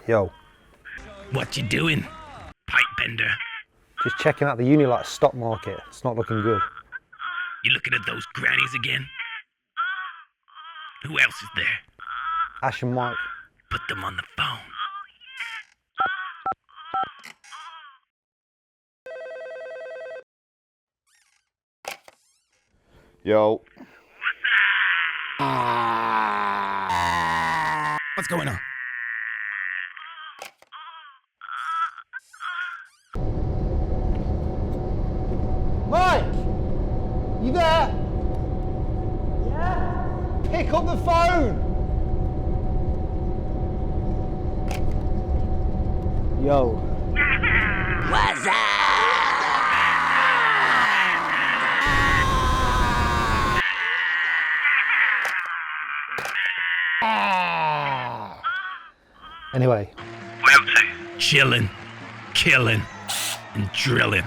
Yo. What you doing, pipe bender? Just checking out the Unilight stock market. It's not looking good. You looking at those grannies again? Who else is there? Ash and Mike. Put them on the phone. Yo. What's going on? Mike! You there? Yeah? Pick up the phone! Yo. What's up? Anyway. Where up to? Chilling, killing, and drilling.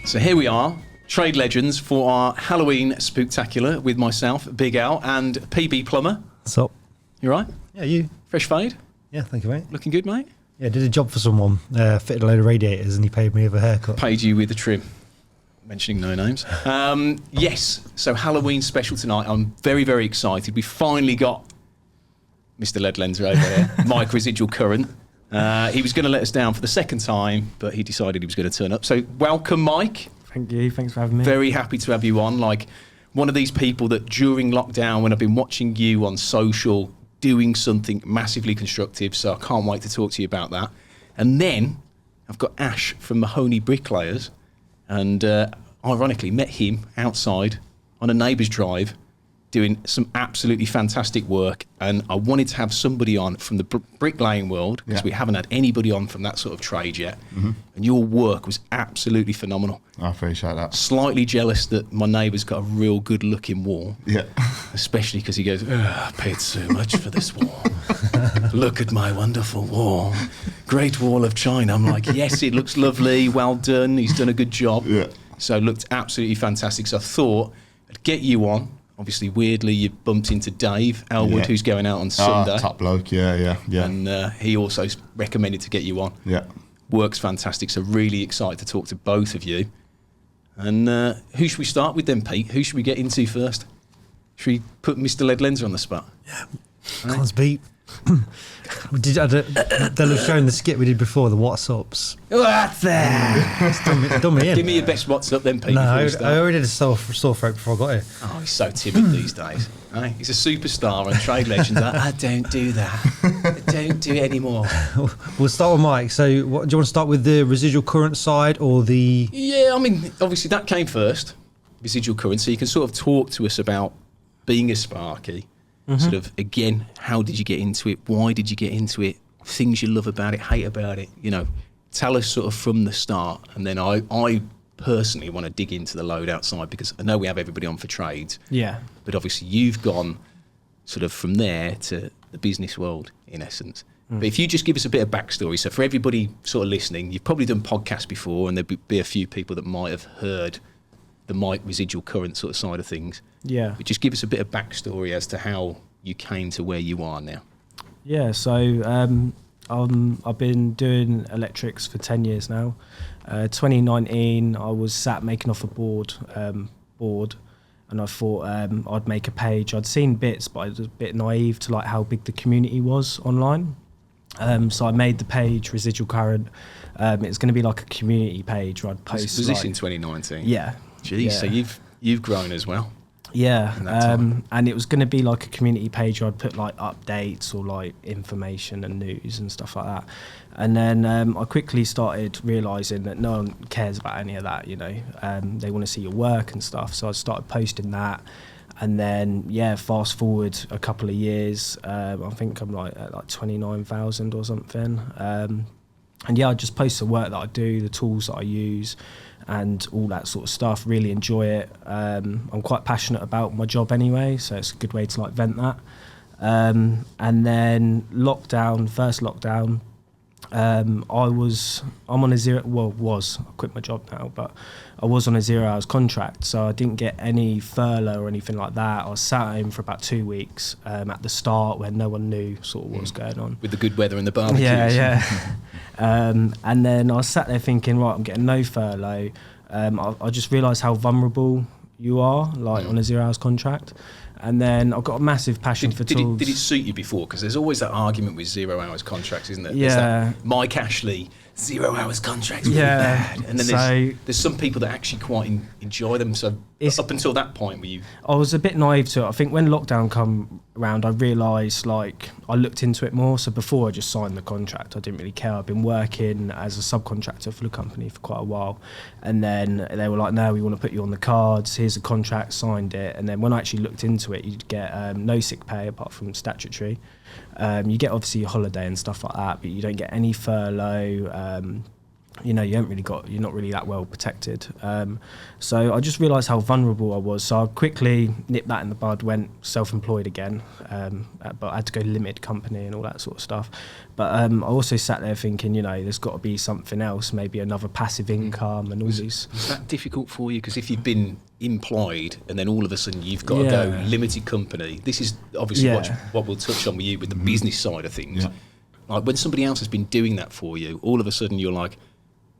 So here we are, Trade Legends for our Halloween Spooktacular with myself, Big Al, and PB Plumber. What's up? You right? Yeah, you? Fresh fade? Yeah, thank you, mate. Looking good, mate? Yeah, did a job for someone, fitted a load of radiators and he paid me with a haircut. Paid you with a trim. Mentioning no names. Yes, so Halloween special tonight. I'm very, very excited. We finally got Mr. Lead Lenser over here, Mike Residual Current. He was going to let us down for the second time, but he decided he was going to turn up. So welcome, Mike. Thank you. Thanks for having me. Very happy to have you on. Like one of these people that during lockdown, when I've been watching you on social, doing something massively constructive, so I can't wait to talk to you about that. And then I've got Ash from Mahoney Bricklayers, and ironically met him outside on a neighbour's drive doing some absolutely fantastic work, and I wanted to have somebody on from the bricklaying world because we haven't had anybody on from that sort of trade yet. And your work was absolutely phenomenal. I appreciate that. Slightly jealous that my neighbour's got a real good looking wall. Yeah. Especially because he goes, I paid so much for this wall. Look at my wonderful wall. Great Wall of China. I'm like, yes, it looks lovely. Well done. He's done a good job. Yeah. So it looked absolutely fantastic. So I thought I'd get you on. Obviously, weirdly, you bumped into Dave Elwood, who's going out on Sunday. Top bloke, yeah. And he also recommended to get you on. Yeah. Works fantastic, so really excited to talk to both of you. And who should we start with then, Pete? Who should we get into first? Should we put Mr. Lead Lenser on the spot? Yeah, can't beat. They'll have shown the skit we did before, the What's Ups. What's that? It's done me in. Give me your best What's Up then, Pete. No, I already did a sore throat before I got here. Oh, he's so timid these days. Hey, he's a superstar on Trade Legends. I don't do that. I don't do it anymore. We'll start with Mike. So, do you want to start with the residual current side or the... Yeah, I mean, obviously that came first, residual current. So you can sort of talk to us about being a Sparky. Sort of, again, how did you get into it? Why did you get into it? Things you love about it, hate about it. You know, tell us sort of from the start. And then I personally want to dig into the load outside because I know we have everybody on for trades. Yeah. But obviously you've gone sort of from there to the business world, in essence. But if you just give us a bit of backstory. So for everybody sort of listening, you've probably done podcasts before and there'd be a few people that might have heard the Mike Residual Current sort of side of things. Yeah. But just give us a bit of backstory as to how you came to where you are now. Yeah, so I've been doing electrics for 10 years now. 2019, I was sat making off a board, and I thought I'd make a page. I'd seen bits, but I was a bit naive to like how big the community was online. So I made the page Residual Current. It's going to be like a community page where I'd post. Was this in 2019? Yeah. Geez, yeah. so you've grown as well. Yeah, and it was going to be like a community page where I'd put like updates or like information and news and stuff like that. And then I quickly started realising that no one cares about any of that, you know. They want to see your work and stuff. So I started posting that. And then, yeah, fast forward a couple of years, I think I'm like at like 29,000 or something. And yeah, I just post the work that I do, the tools that I use, and all that sort of stuff. Really enjoy it. I'm quite passionate about my job anyway, so it's a good way to like vent that. And then first lockdown, I'm on a zero. Well, I quit my job now, but I was on a 0 hours contract, so I didn't get any furlough or anything like that. I was sat at home for about 2 weeks at the start when no one knew sort of what was going on. With the good weather and the barbecues. Yeah. And then I was sat there thinking, right, I'm getting no furlough. I just realised how vulnerable you are, like on a 0 hours contract. And then I've got a massive passion for tools. Did it suit you before? Because there's always that argument with 0 hours contracts, isn't there? Yeah. There's that Mike Ashley, 0 hours contracts, really bad. And then there's some people that actually quite enjoy them. So up until that point, were you? I was a bit naive to it. I think when lockdown come around, I realised, like, I looked into it more. So before I just signed the contract, I didn't really care. I've been working as a subcontractor for the company for quite a while. And then they were like, no, we want to put you on the cards. Here's a contract, signed it. And then when I actually looked into it, you'd get no sick pay apart from statutory. You get obviously your holiday and stuff like that, but you don't get any furlough. You know, you're not really that well protected. So I just realised how vulnerable I was. So I quickly nipped that in the bud, went self-employed again, but I had to go limited company and all that sort of stuff. But I also sat there thinking, you know, there's got to be something else, maybe another passive income and all these. Is that difficult for you? Because if you've been employed and then all of a sudden you've got to go limited company, this is obviously what we'll touch on with you with the business side of things. Yeah. Like when somebody else has been doing that for you, all of a sudden you're like,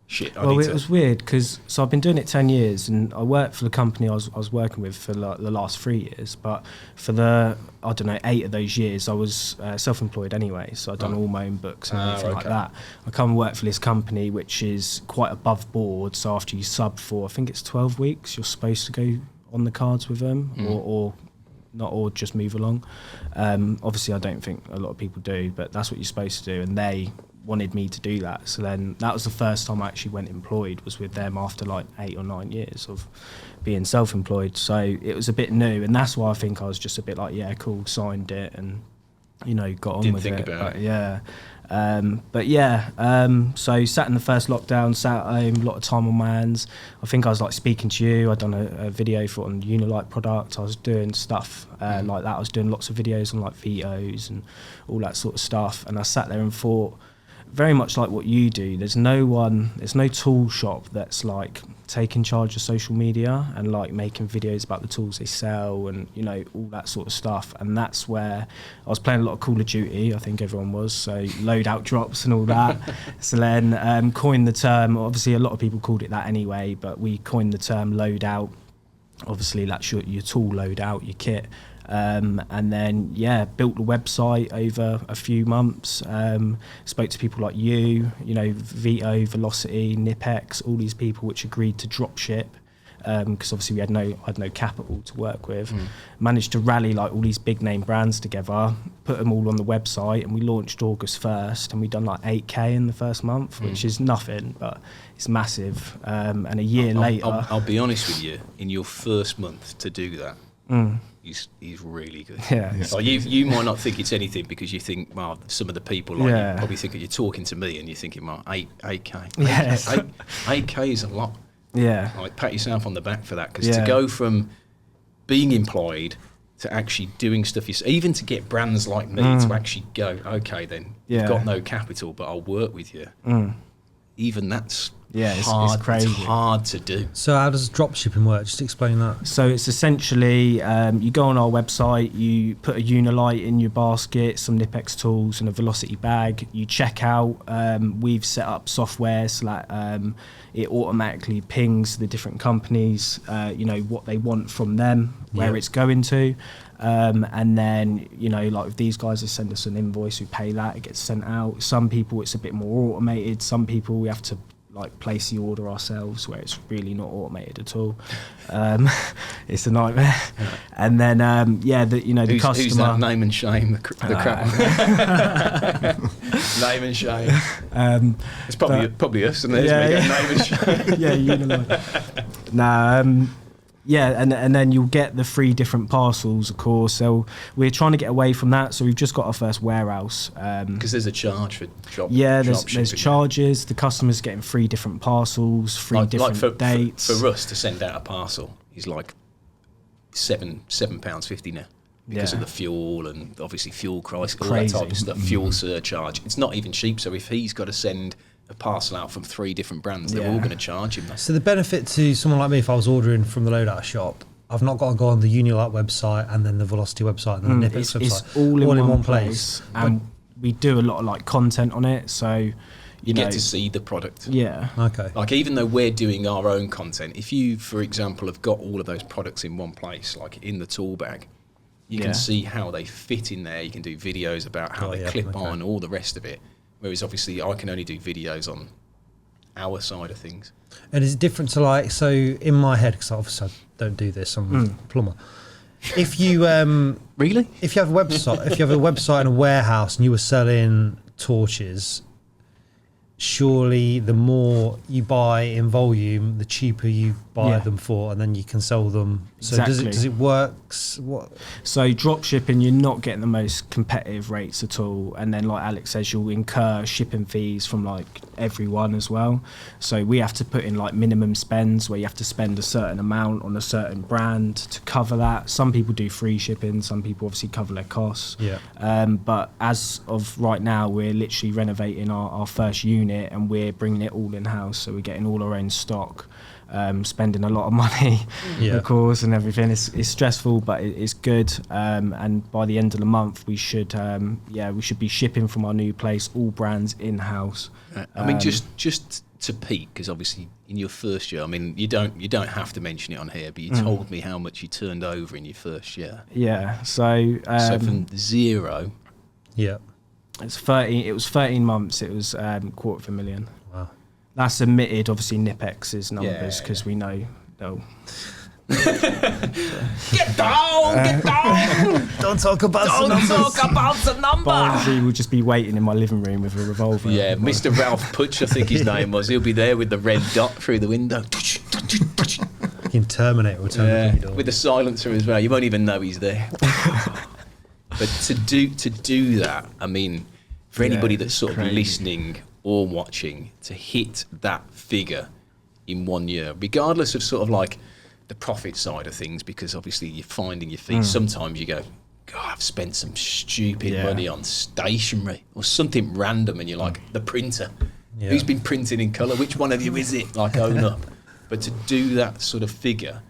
shit, well, it was weird because I've been doing it 10 years and I worked for the company I was working with for like the last 3 years, but for the, 8 of those years I was self-employed anyway, so I'd done all my own books and everything like that. I come and work for this company which is quite above board, so after you sub for, I think it's 12 weeks, you're supposed to go on the cards with them or not, or just move along. Obviously I don't think a lot of people do, but that's what you're supposed to do, and they wanted me to do that. So then that was the first time I actually went employed, was with them after like 8 or 9 years of being self-employed. So it was a bit new, and that's why I think I was just a bit like, yeah, cool, signed it and, you know, got on with it. Didn't think about it. So sat in the first lockdown, sat at home, a lot of time on my hands. I think I was like speaking to you. I'd done a video for on Unilight product. I was doing stuff like that. I was doing lots of videos on like VOs and all that sort of stuff. And I sat there and thought, very much like what you do, there's no tool shop that's like taking charge of social media and like making videos about the tools they sell and, you know, all that sort of stuff. And that's where I was playing a lot of Call of Duty, I think everyone was, so loadout drops and all that. So then coined the term, obviously a lot of people called it that anyway, but we coined the term loadout. Obviously that's your tool loadout, your kit. And then built the website over a few months, spoke to people like you know, VO, Velocity, Nipex, all these people which agreed to drop ship, because obviously I had no capital to work with. Managed to rally like all these big name brands together, put them all on the website, and we launched August 1st, and we done like 8k in the first month, which is nothing, but it's massive. And a year later, I'll be honest with you, in your first month to do that, he's really good. Yeah. Like you might not think it's anything because you think, well, some of the people like you probably think that you're talking to me and you're thinking, well, 8k. Yeah. 8k is a lot. Yeah. Like pat yourself on the back for that, because to go from being employed to actually doing stuff, even to get brands like me to actually go, okay, then you've got no capital, but I'll work with you. Even that's hard. It's crazy. It's hard to do. So how does dropshipping work? Just explain that. So it's essentially, you go on our website, you put a Unilight in your basket, some Nipex tools and a Velocity bag, you check out. We've set up software so that it automatically pings the different companies, you know, what they want from them, where it's going to. And then, you know, like if these guys send us an invoice, we pay that, it gets sent out. Some people it's a bit more automated, some people we have to like place the order ourselves, where it's really not automated at all. It's a nightmare. And then the customer, who's that name and shame, the crap name and shame. It's probably us, and there's me name and shame. And then you'll get the 3 different parcels, of course. So we're trying to get away from that. So we've just got our first warehouse. Because there's a charge for drop. There's charges. The customer's getting 3 different parcels, 3 different dates. For us to send out a parcel is like £7.50 now. because of the fuel and obviously fuel crisis, all that type of stuff, fuel surcharge. It's not even cheap. So if he's got to send a parcel out from 3 different brands, they're all going to charge him. So the benefit to someone like me, if I was ordering from the loadout shop, I've not got to go on the Unilight website and then the Velocity website and then the Nipex website. It's all in one place. And we do a lot of like content on it, so you get to see the product. Yeah. Okay. Like even though we're doing our own content, if you, for example, have got all of those products in one place, like in the tool bag, you can see how they fit in there. You can do videos about how they clip on, all the rest of it. Whereas obviously I can only do videos on our side of things. And is it different to like, so in my head, because obviously I don't do this, I'm a plumber. If you really, if you have a website and a warehouse and you were selling torches, surely the more you buy in volume, the cheaper you buy them for, and then you can sell them. So does it work? What? So drop shipping, you're not getting the most competitive rates at all, and then like Alex says, you'll incur shipping fees from like everyone as well. So we have to put in like minimum spends where you have to spend a certain amount on a certain brand to cover that. Some people do free shipping, some people obviously cover their costs. But as of right now, we're literally renovating our first unit and we're bringing it all in house, so we're getting all our own stock. Spending a lot of money, of course, and everything. It's stressful, but it's good. And by the end of the month, we should be shipping from our new place, all brands in house. I mean, just to peak, because obviously in your first year, I mean, you don't have to mention it on here, but you told me how much you turned over in your first year. Yeah. So from 0. Yeah. It's 13. It was 13 months. It was $250,000. Wow. That's omitted, obviously, Nipex's numbers, because we know they'll... Get down! Don't talk about the numbers. Don't talk about the number! Barnsley will just be waiting in my living room with a revolver. Yeah, Mr. Ralph Putch, I think his name was. He'll be there with the red dot through the window. In Terminator, with the silencer as well. You won't even know he's there. But to do that, I mean, for anybody that's sort of listening or watching, to hit that figure in 1 year, regardless of sort of like the profit side of things, because obviously you're finding your feet. Sometimes you go, God, I've spent some stupid money on stationery or something random, and you're like, the printer. Who's been printing in colour? Which one of you is it? Like, own up. But to do that sort of figure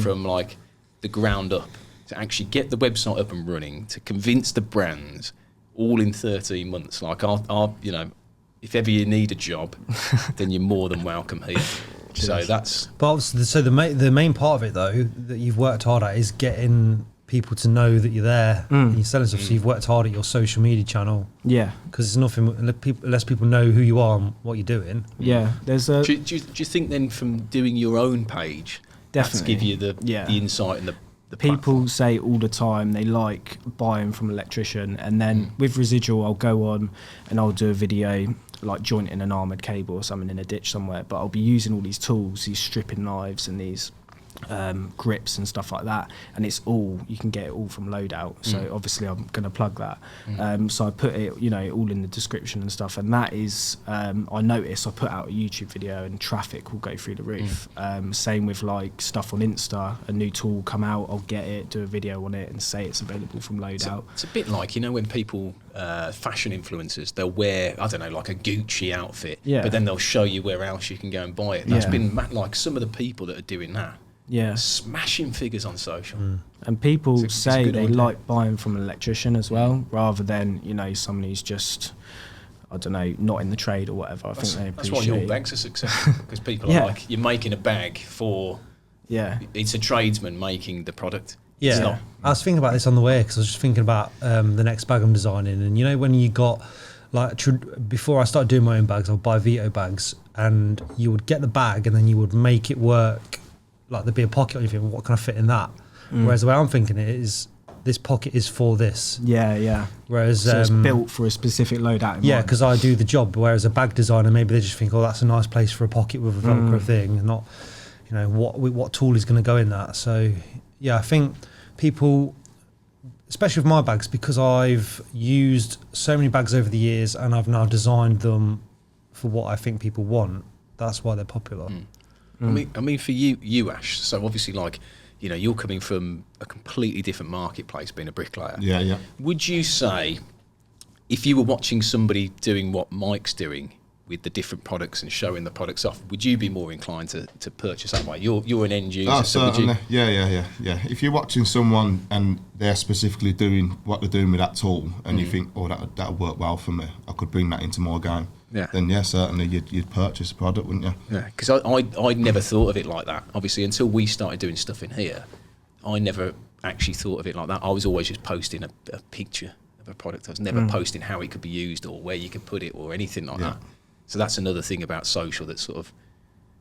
from like the ground up, to actually get the website up and running, to convince the brands, all in 13 months. Like, I'll you know, if ever you need a job, then you're more than welcome here. So that's. But so the main part of it though that you've worked hard at is getting people to know that you're there and you're selling stuff. So you've worked hard at your social media channel. Yeah. Because it's nothing unless people know who you are and what you're doing. Yeah. There's a. Do you think then from doing your own page, that's give you the insight and the people platform? say all the time they like buying from Electrician, and then with Residual I'll go on and I'll do a video like jointing an armoured cable or something in a ditch somewhere, but I'll be using all these tools, these stripping knives and these grips and stuff like that, and it's all, you can get it all from Loadout, so obviously I'm going to plug that. So I put it, you know, all in the description and stuff, and that is I notice I put out a YouTube video and traffic will go through the roof. Same with like stuff on Insta, a new tool will come out, I'll get it, do a video on it and say it's available from Loadout. It's a bit like, you know, when people fashion influencers, they'll wear, I don't know, like a Gucci outfit, but then they'll show you where else you can go and buy it. That's been like some of the people that are doing that. Smashing figures on social. And people say they like buying from an electrician as well, rather than, you know, someone who's just, I don't know, not in the trade or whatever. Think they appreciate. That's why your bags are successful, because people are like, you're making a bag for, it's a tradesman making the product. Yeah, I was thinking about this on the way, because I was just thinking about the next bag I'm designing, and you know when you got like before I started doing my own bags, I'd buy Veto bags, and you would get the bag and then you would make it work. Like there'd be a pocket on your thing, what can I fit in that? Whereas the way I'm thinking it is, this pocket is for this. Whereas so it's built for a specific loadout. Because I do the job. Whereas a bag designer, maybe they just think, oh, that's a nice place for a pocket with a Velcro thing, and not, you know, what tool is going to go in that. So yeah, I think people, especially with my bags, because I've used so many bags over the years and I've now designed them for what I think people want. That's why they're popular. I mean, for you, Ash. So obviously, like you know, you're coming from a completely different marketplace, being a bricklayer. Yeah, yeah. Would you say, if you were watching somebody doing what Mike's doing with the different products and showing the products off, would you be more inclined to purchase that way? You're an end user. Oh, so would you? certainly. Yeah. If you're watching someone and they're specifically doing what they're doing with that tool, and you think, oh, that'll work well for me, I could bring that into my game. Yeah. Then yeah, certainly you'd purchase the product, wouldn't you? Yeah, because I'd never thought of it like that. Obviously, until we started doing stuff in here, I never actually thought of it like that. I was always just posting a picture of a product. I was never posting how it could be used or where you could put it or anything like that. So that's another thing about social that sort of...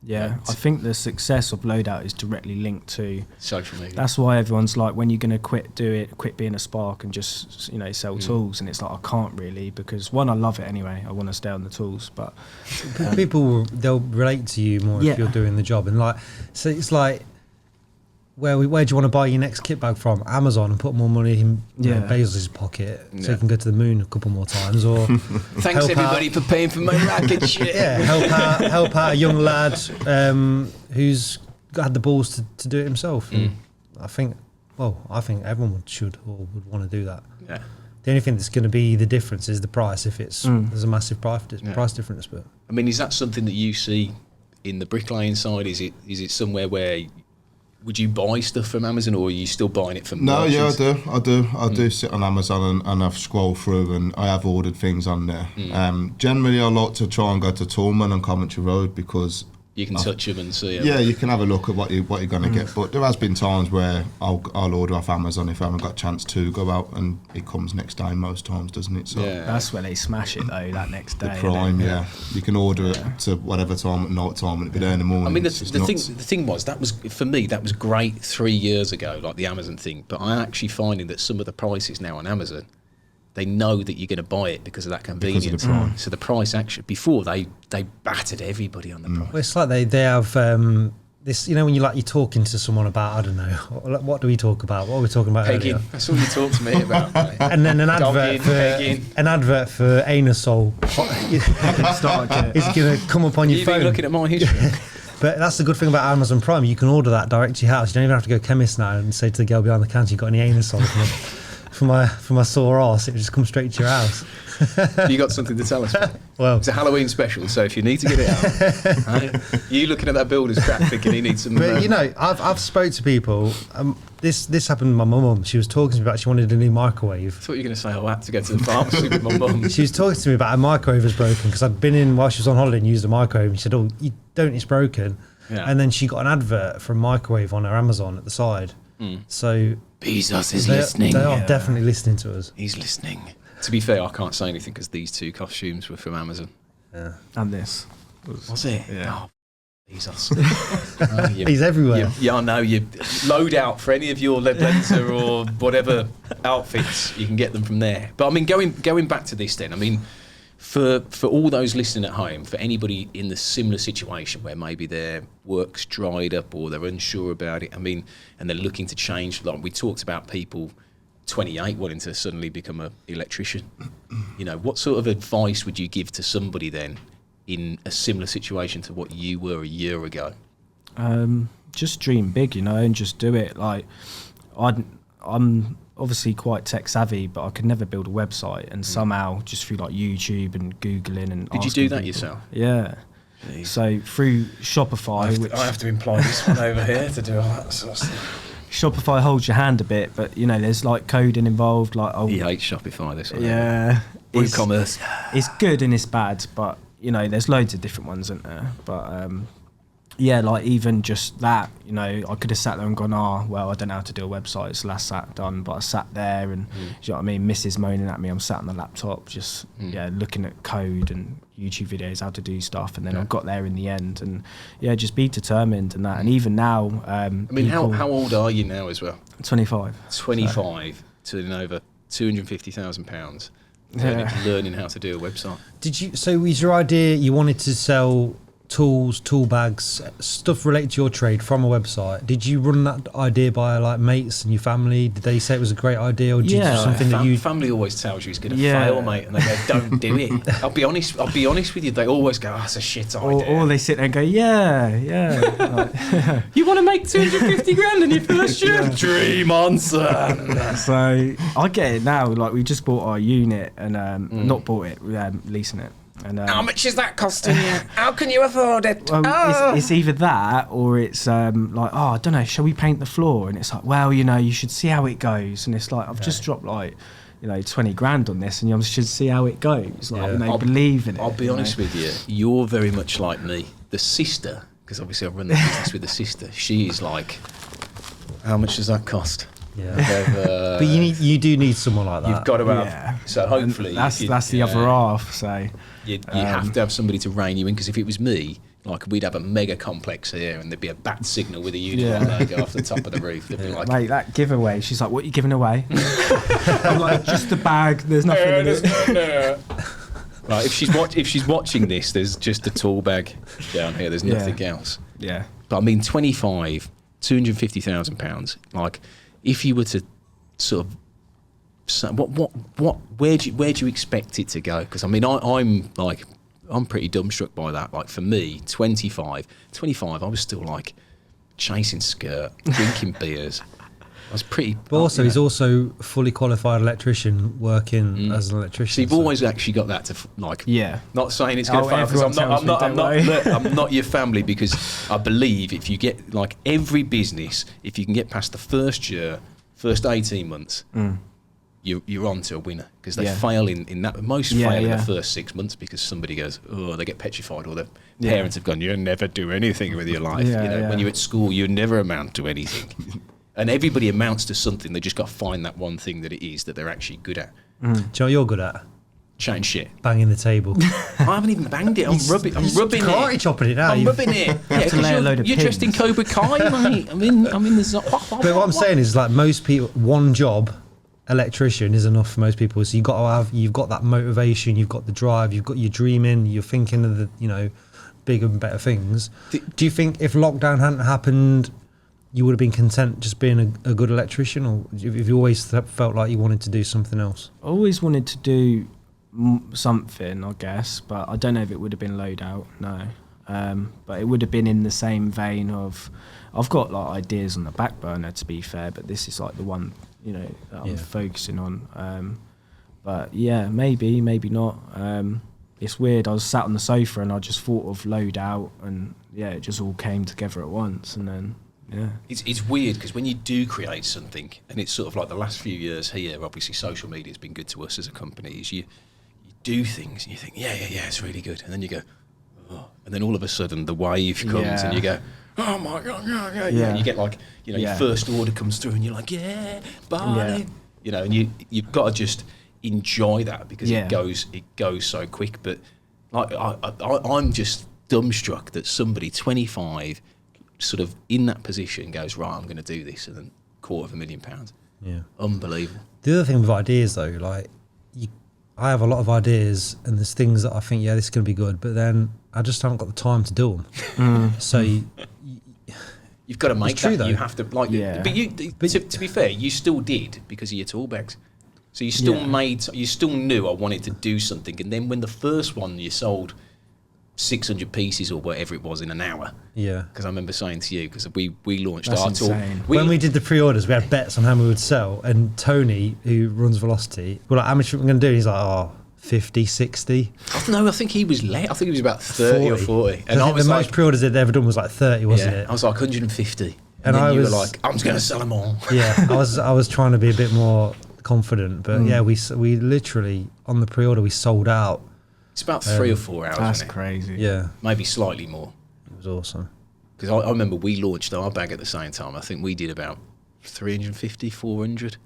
Yeah, I think the success of Loadout is directly linked to social media. That's why everyone's like, when you're going to quit being a Spark and just, you know, sell tools. And it's like, I can't really, because one, I love it anyway. I want to stay on the tools, but People, they'll relate to you more if you're doing the job. And like, so it's like, where do you want to buy your next kit bag from? Amazon, and put more money in Bezos' pocket so he can go to the moon a couple more times, or thanks everybody for paying for my racket shit. Yeah, help out a young lad who's had the balls to do it himself. I think everyone should or would want to do that. Yeah. The only thing that's going to be the difference is the price. If it's there's a massive price difference, but I mean, is that something that you see in the bricklaying side? Is it somewhere where would you buy stuff from Amazon, or are you still buying it from merchants? Yeah, I do sit on Amazon and I've scrolled through and I have ordered things on there. Generally, I like to try and go to Toolman and Coventry Road because you can touch them and see them. Yeah, you can have a look at what you're going to get. But there has been times where I'll order off Amazon if I haven't got a chance to go out, and it comes next day most times, doesn't it? So that's where they smash it though. That next day. The Prime, you can order it to whatever time at night time, and it'll be there in the morning. I mean, the thing was that was for me that was great 3 years ago, like the Amazon thing. But I'm actually finding that some of the prices now on Amazon, they know that you're going to buy it because of that convenience. Because of the price. So the price actually, before they battered everybody on the price. Well, it's like they have this, you know, when you're talking to someone about, I don't know, what do we talk about? What were we talking about pegging. earlier? That's all you talk to me about. Mate. And then an advert for Anusol is going to come up on your You've phone. been looking at my history. But that's the good thing about Amazon Prime. You can order that direct to your house. You don't even have to go chemist now and say to the girl behind the counter, you got any Anusol for my sore arse? It would just come straight to your house. You got something to tell us? Well, it's a Halloween special, so if you need to get it out, right? You looking at that builder's crap thinking he needs some. But you know, I've spoke to people. This happened to my mum. She was talking to me about she wanted a new microwave. I thought you were going to say, I had to go to the pharmacy with my mum. She was talking to me about a microwave was broken because I'd been in while she was on holiday and used a microwave. And she said, "Oh, you don't. It's broken." Yeah. And then she got an advert for a microwave on her Amazon at the side. So Bezos is listening. They are definitely listening to us. He's listening. To be fair, I can't say anything because these two costumes were from Amazon. Yeah. And this. Was it? Yeah. Oh, Bezos. He's everywhere. I know. You load out for any of your Leblenter or whatever outfits, you can get them from there. But I mean, going back to this then, I mean, for all those listening at home, for anybody in the similar situation where maybe their work's dried up or they're unsure about it, I mean, and they're looking to change, like we talked about people 28 wanting to suddenly become an electrician. You know, what sort of advice would you give to somebody then in a similar situation to what you were a year ago? Just dream big, you know, and just do it. Like, I'm obviously quite tech savvy, but I could never build a website, and somehow just through like YouTube and Googling and did you do that yourself? Yeah. Jeez. So through Shopify, I have to employ this one over here to do all that sort of stuff. Shopify holds your hand a bit, but you know, there's like coding involved. Like, he hates Shopify. This one. Yeah. WooCommerce. It's good and it's bad, but you know, there's loads of different ones, isn't there? But yeah, like even just that, you know, I could have sat there and gone, well, I don't know how to do a website. It's last sat done, but I sat there and, do you know what I mean? Mrs. moaning at me, I'm sat on the laptop, just looking at code and YouTube videos, how to do stuff, and then I got there in the end, and just be determined and that. And even now, I mean, how old are you now as well? 25. 25 to over £250,000. Learning how to do a website. So was your idea you wanted to sell tools, tool bags, stuff related to your trade from a website. Did you run that idea by like mates and your family? Did they say it was a great idea, or did you do something that you? Family always tells you it's going to fail, mate, and they go, "Don't do it." I'll be honest with you. They always go, "Oh, it's a shit idea." Or they sit there and go, yeah. You want to make 250 grand in your first year? Dream on, son. So I get it now. Like we just bought our unit and not bought it, leasing it. And, how much is that costing you? How can you afford it? Well, it's either that or it's like, I don't know, shall we paint the floor? And it's like, well, you should see how it goes. And it's like, I've just dropped like, 20 grand on this, and you should see how it goes. Like, believe in it. I'll be honest with you, you're very much like me. The sister, because obviously I run the business with the sister, she is like, how much does that cost? Yeah. But you do need someone like that. You've got to have. So hopefully, that's the other half. So you have to have somebody to rein you in. Because if it was me, like we'd have a mega complex here, and there'd be a bat signal with a Unity logo off the top of the roof. They'd be like, mate, that giveaway. She's like, what are you giving away? I'm like, just the bag. There's nothing in it. Right, if she's watching this, there's just a tool bag down here. There's nothing else. Yeah. But I mean, £250,000. Like, if you were to sort of, so where do you expect it to go? Because I mean, I'm pretty dumbstruck by that. Like for me, 25, I was still like chasing skirt, drinking beers. I was pretty. But also, he's also a fully qualified electrician working as an electrician. So you've always actually got that to like. Yeah. Not saying it's going to fail, because I'm not your family, because I believe if you get like every business, if you can get past the first year, first 18 months, you're on to a winner, because they fail in that. Most fail in the first 6 months because somebody goes, they get petrified, or their parents have gone, you'll never do anything with your life. When you're at school, you never amount to anything. And everybody amounts to something. They just got to find that one thing that it is that they're actually good at. Do you know what you're good at? Chatting shit. Banging the table. I haven't even banged it. I'm rubbing it. Karate chopping it out. I'm rubbing it. You're dressed in Cobra Kai, mate. I'm in the. But what I'm saying is, like, most people, one job, electrician, is enough for most people. So you've got that motivation, you've got the drive, you've got your dreaming, you're thinking of the bigger and better things. Do you think if lockdown hadn't happened, you would have been content just being a good electrician, or have you always felt like you wanted to do something else? I always wanted to do something, I guess, but I don't know if it would have been load out, no. But it would have been in the same vein of, I've got like ideas on the back burner, to be fair, but this is like the one, that I'm focusing on. But yeah, maybe not. It's weird, I was sat on the sofa and I just thought of load out, and it just all came together at once, and then It's weird, because when you do create something, and it's sort of like the last few years here, obviously social media has been good to us as a company, is you do things and you think, it's really good, and then you go, and then all of a sudden the wave comes and you go, oh my god, and you get like, your first order comes through and you're like, bye, and you've got to just enjoy that, because it goes so quick. But like I'm just dumbstruck that somebody 25 sort of in that position goes, right, I'm going to do this, and then £250,000. Yeah, unbelievable. The other thing with ideas though, like I have a lot of ideas, and there's things that I think, this is going to be good, but then I just haven't got the time to do them. So you've got to make that. Though. You have to but to be fair, you still did, because of your tool bags. So you still you still knew I wanted to do something, and then when the first one you sold 600 pieces or whatever it was in an hour. Yeah. Because I remember saying to you, because we launched our tool. When we did the pre-orders, we had bets on how we would sell, and Tony, who runs Velocity, we're like, how much are we going to do? And he's like, 50, 60. No, I think he was late. I think he was about 30 or 40. And I was the most pre-orders they'd ever done was like 30, wasn't it? I was like 150. And then you were like, I'm just going to sell them all. Yeah, I was trying to be a bit more confident, but we literally, on the pre-order, we sold out. It's about 3 or 4 hours. That's crazy. Yeah. Maybe slightly more. It was awesome. Because I remember we launched our bag at the same time. I think we did about 350, 400.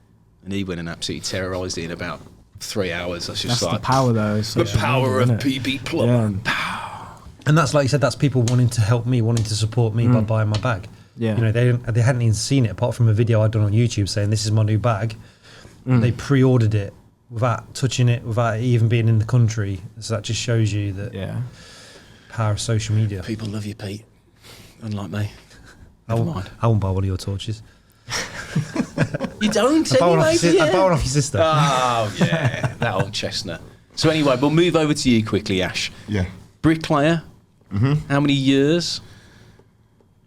And he went and absolutely terrorised it in about 3 hours. That's just the power, though. The power of PB Plumber. Yeah. And that's, like you said, that's people wanting to help me, wanting to support me by buying my bag. Yeah. They hadn't even seen it, apart from a video I'd done on YouTube saying, this is my new bag. They pre-ordered it without touching it, without it even being in the country. So that just shows you that Power of social media. People love you, Pete. Unlike me. I Never won't, mind. I won't buy one of your torches. You don't I'd buy one anyway, off do your, I'd buy you? one off your sister. Oh, yeah. That old chestnut. So anyway, we'll move over to you quickly, Ash. Yeah. Bricklayer. How many years?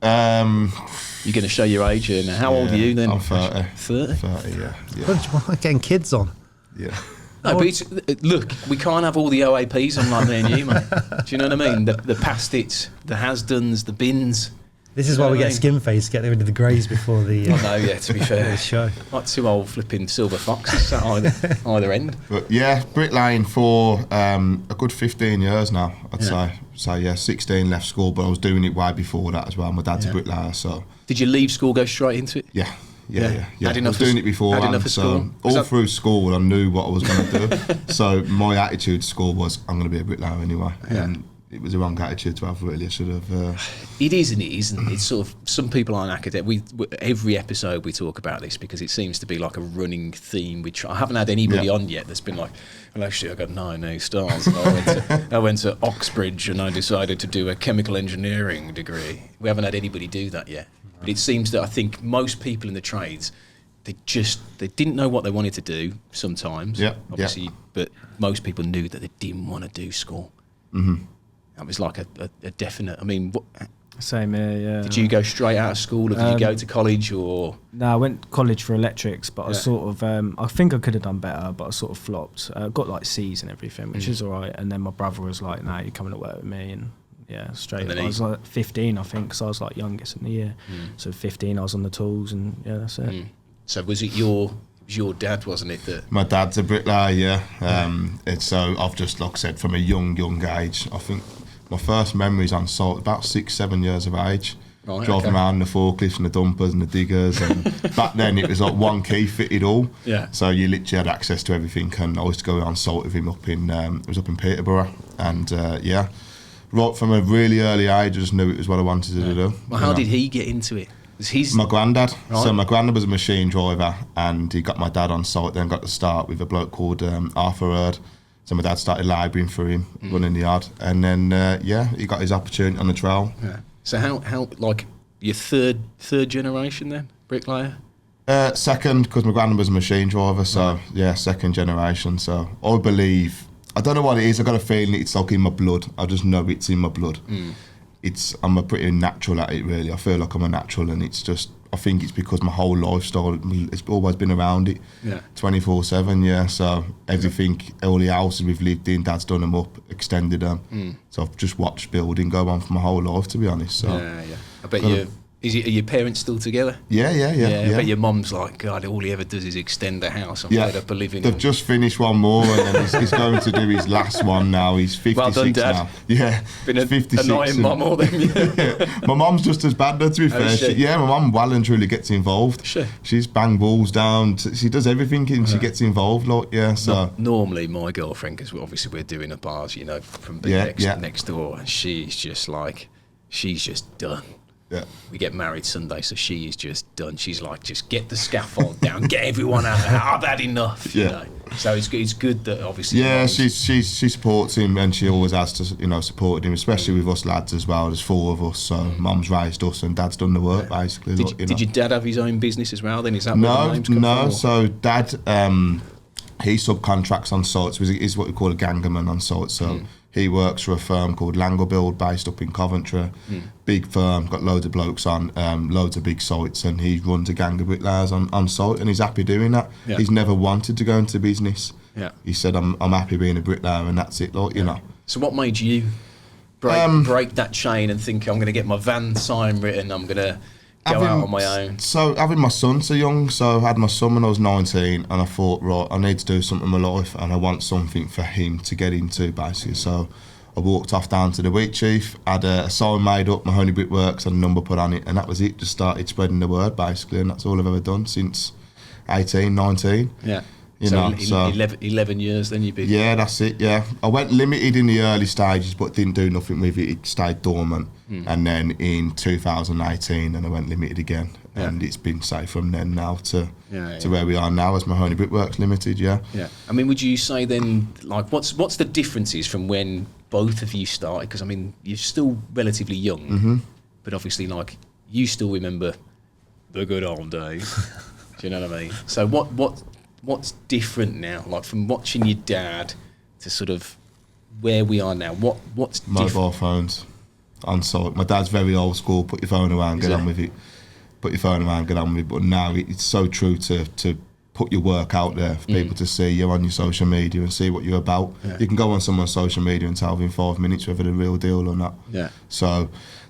You're going to show your age here now. How old are you then? I'm 30. 30? 30, yeah. What, getting kids on. Yeah. No, but it's, look, we can't have all the OAPs on like me and you, mate. Do you know what I mean? The past its, the has-dones, the bins. This is You know why we what I get mean? skin face, get rid of the greys before the No, yeah, to be fair. show. Like two old flipping silver foxes sat either end. But yeah, bricklaying for a good 15 years now, I'd Yeah. say. So yeah, 16 left school, but I was doing it way before that as well. My dad's a bricklayer, so Did you leave school, go straight into it? yeah. Had I enough was doing of- it before, had enough of so school? all Is that- through school I knew what I was going to do. So my attitude to school was, I'm going to be a bricklayer anyway. Yeah. And it was the wrong attitude to have, really. I should have... It is and it isn't. It's sort of, some people aren't academic. Every episode we talk about this because it seems to be like a running theme. I haven't had anybody Yeah. on yet that's been like, well, actually, I got 9 A stars. And I went to Oxbridge and I decided to do a chemical engineering degree. We haven't had anybody do that yet. But it seems that I think most people in the trades, they didn't know what they wanted to do sometimes. Yeah, obviously, but most people knew that they didn't want to do school. Mm-hmm. That was like a definite. I mean, Same here, yeah. did you go straight out of school, or did you go to college, or? No, I went to college for electrics, but I Yeah. sort of, I think I could have done better, but I sort of flopped. Got like C's and everything, which is all right. And then my brother was like, "No, you're coming to work with me," and yeah, straight. And then I was like 15, I think, because I was like youngest in the year. So 15, I was on the tools, and yeah, that's it. So was it your dad, wasn't it? That My dad's a bricklayer, yeah. And so I've just, like I said, from a young age, I think my first memories on site, about 6-7 years of age. Right, Driving okay. around the forklifts and the dumpers and the diggers, and back then it was like one key fitted all. Yeah. So you literally had access to everything, and I used to go on site with him up in it was up in Peterborough, and yeah, right from a really early age, I just knew it was what I wanted to do. well, how did he get into it? Was his My granddad. Right. So my granddad was a machine driver, and he got my dad on site. Then got to start with a bloke called Arthur Hurd. So my dad started labouring for him, running the yard, and then yeah, he got his opportunity on the trail. Yeah. So how like your third generation then bricklayer? Second, because my granddad was a machine driver, so yeah, second generation. So I believe, I don't know what it is. I got a feeling it's like in my blood. I just know it's in my blood. I'm a pretty natural at it, really. I feel like I'm a natural, and it's just, I think it's because my whole lifestyle, it's always been around it. Yeah. 24/7, yeah. So everything, all the houses we've lived in, Dad's done them up, extended them. So I've just watched building go on for my whole life, to be honest. So Yeah. I bet you. Are your parents still together? yeah. I bet your mum's like, God, all he ever does is extend the house. I'm fed up of living. They've just finished one more, and then he's going to do his last one now. He's 56 Well done, Dad. now. Yeah, Been a 56. annoying and- mum all them years. My mum's just as bad, though, to be fair. is she? Yeah, my mum well and truly gets involved. Sure. She's bang balls down. She does everything, and she gets involved. Like, yeah, so Normally, my girlfriend, because obviously we're doing a bars, you know, from being next door, and she's just done. yeah. We get married Sunday, so she is just done. She's like, just get the scaffold down, get everyone out. I've had enough. Yeah. You know? So it's good that obviously. Yeah, mums- she supports him, and she always has to, supported him, especially with us lads as well. There's 4 of us, so mum's raised us, and dad's done the work basically. Did, like, did your dad have his own business as well? Then is that where the No, names come no. from? Or- So dad, he subcontracts on sites. He's what we call a gangerman on site. So he works for a firm called Langlebuild, based up in Coventry. Big firm, got loads of blokes on, loads of big sites, and he runs a gang of bricklayers on site, and he's happy doing that. Yeah. He's never wanted to go into business. Yeah. He said, "I'm happy being a bricklayer, and that's it." Like, you know. So what made you break that chain and think I'm going to get my van sign written? I'm going to go out on my own. So having my son so young, so I had my son when I was 19, and I thought, right, I need to do something in my life, and I want something for him to get into, basically. So I walked off down to the Wheat Chief, had a sign made up, Mahoney Brickworks, and a number put on it, and that was it. Just started spreading the word, basically, and that's all I've ever done since 18, 19. Yeah. You so know, so 11 years then you've been. yeah, that's it. Yeah, I went limited in the early stages, but didn't do nothing with it. It stayed dormant, and then in 2018, and I went limited again, and it's been say from then now to where we are now as Mahoney Brickworks Limited. Yeah. Yeah. I mean, would you say then, like, what's the differences from when both of you started? Because I mean, you're still relatively young, but obviously, like, you still remember the good old days. Do you know what I mean? So what's different now? Like, from watching your dad to sort of where we are now. What's Mobile phones on site. My dad's very old school. Put your phone away and get on with it. Put your phone away and get on with it. But now it's so true to put your work out there for people to see. You're on your social media and see what you're about. Yeah. You can go on someone's social media and tell within 5 minutes whether they're the real deal or not. Yeah. So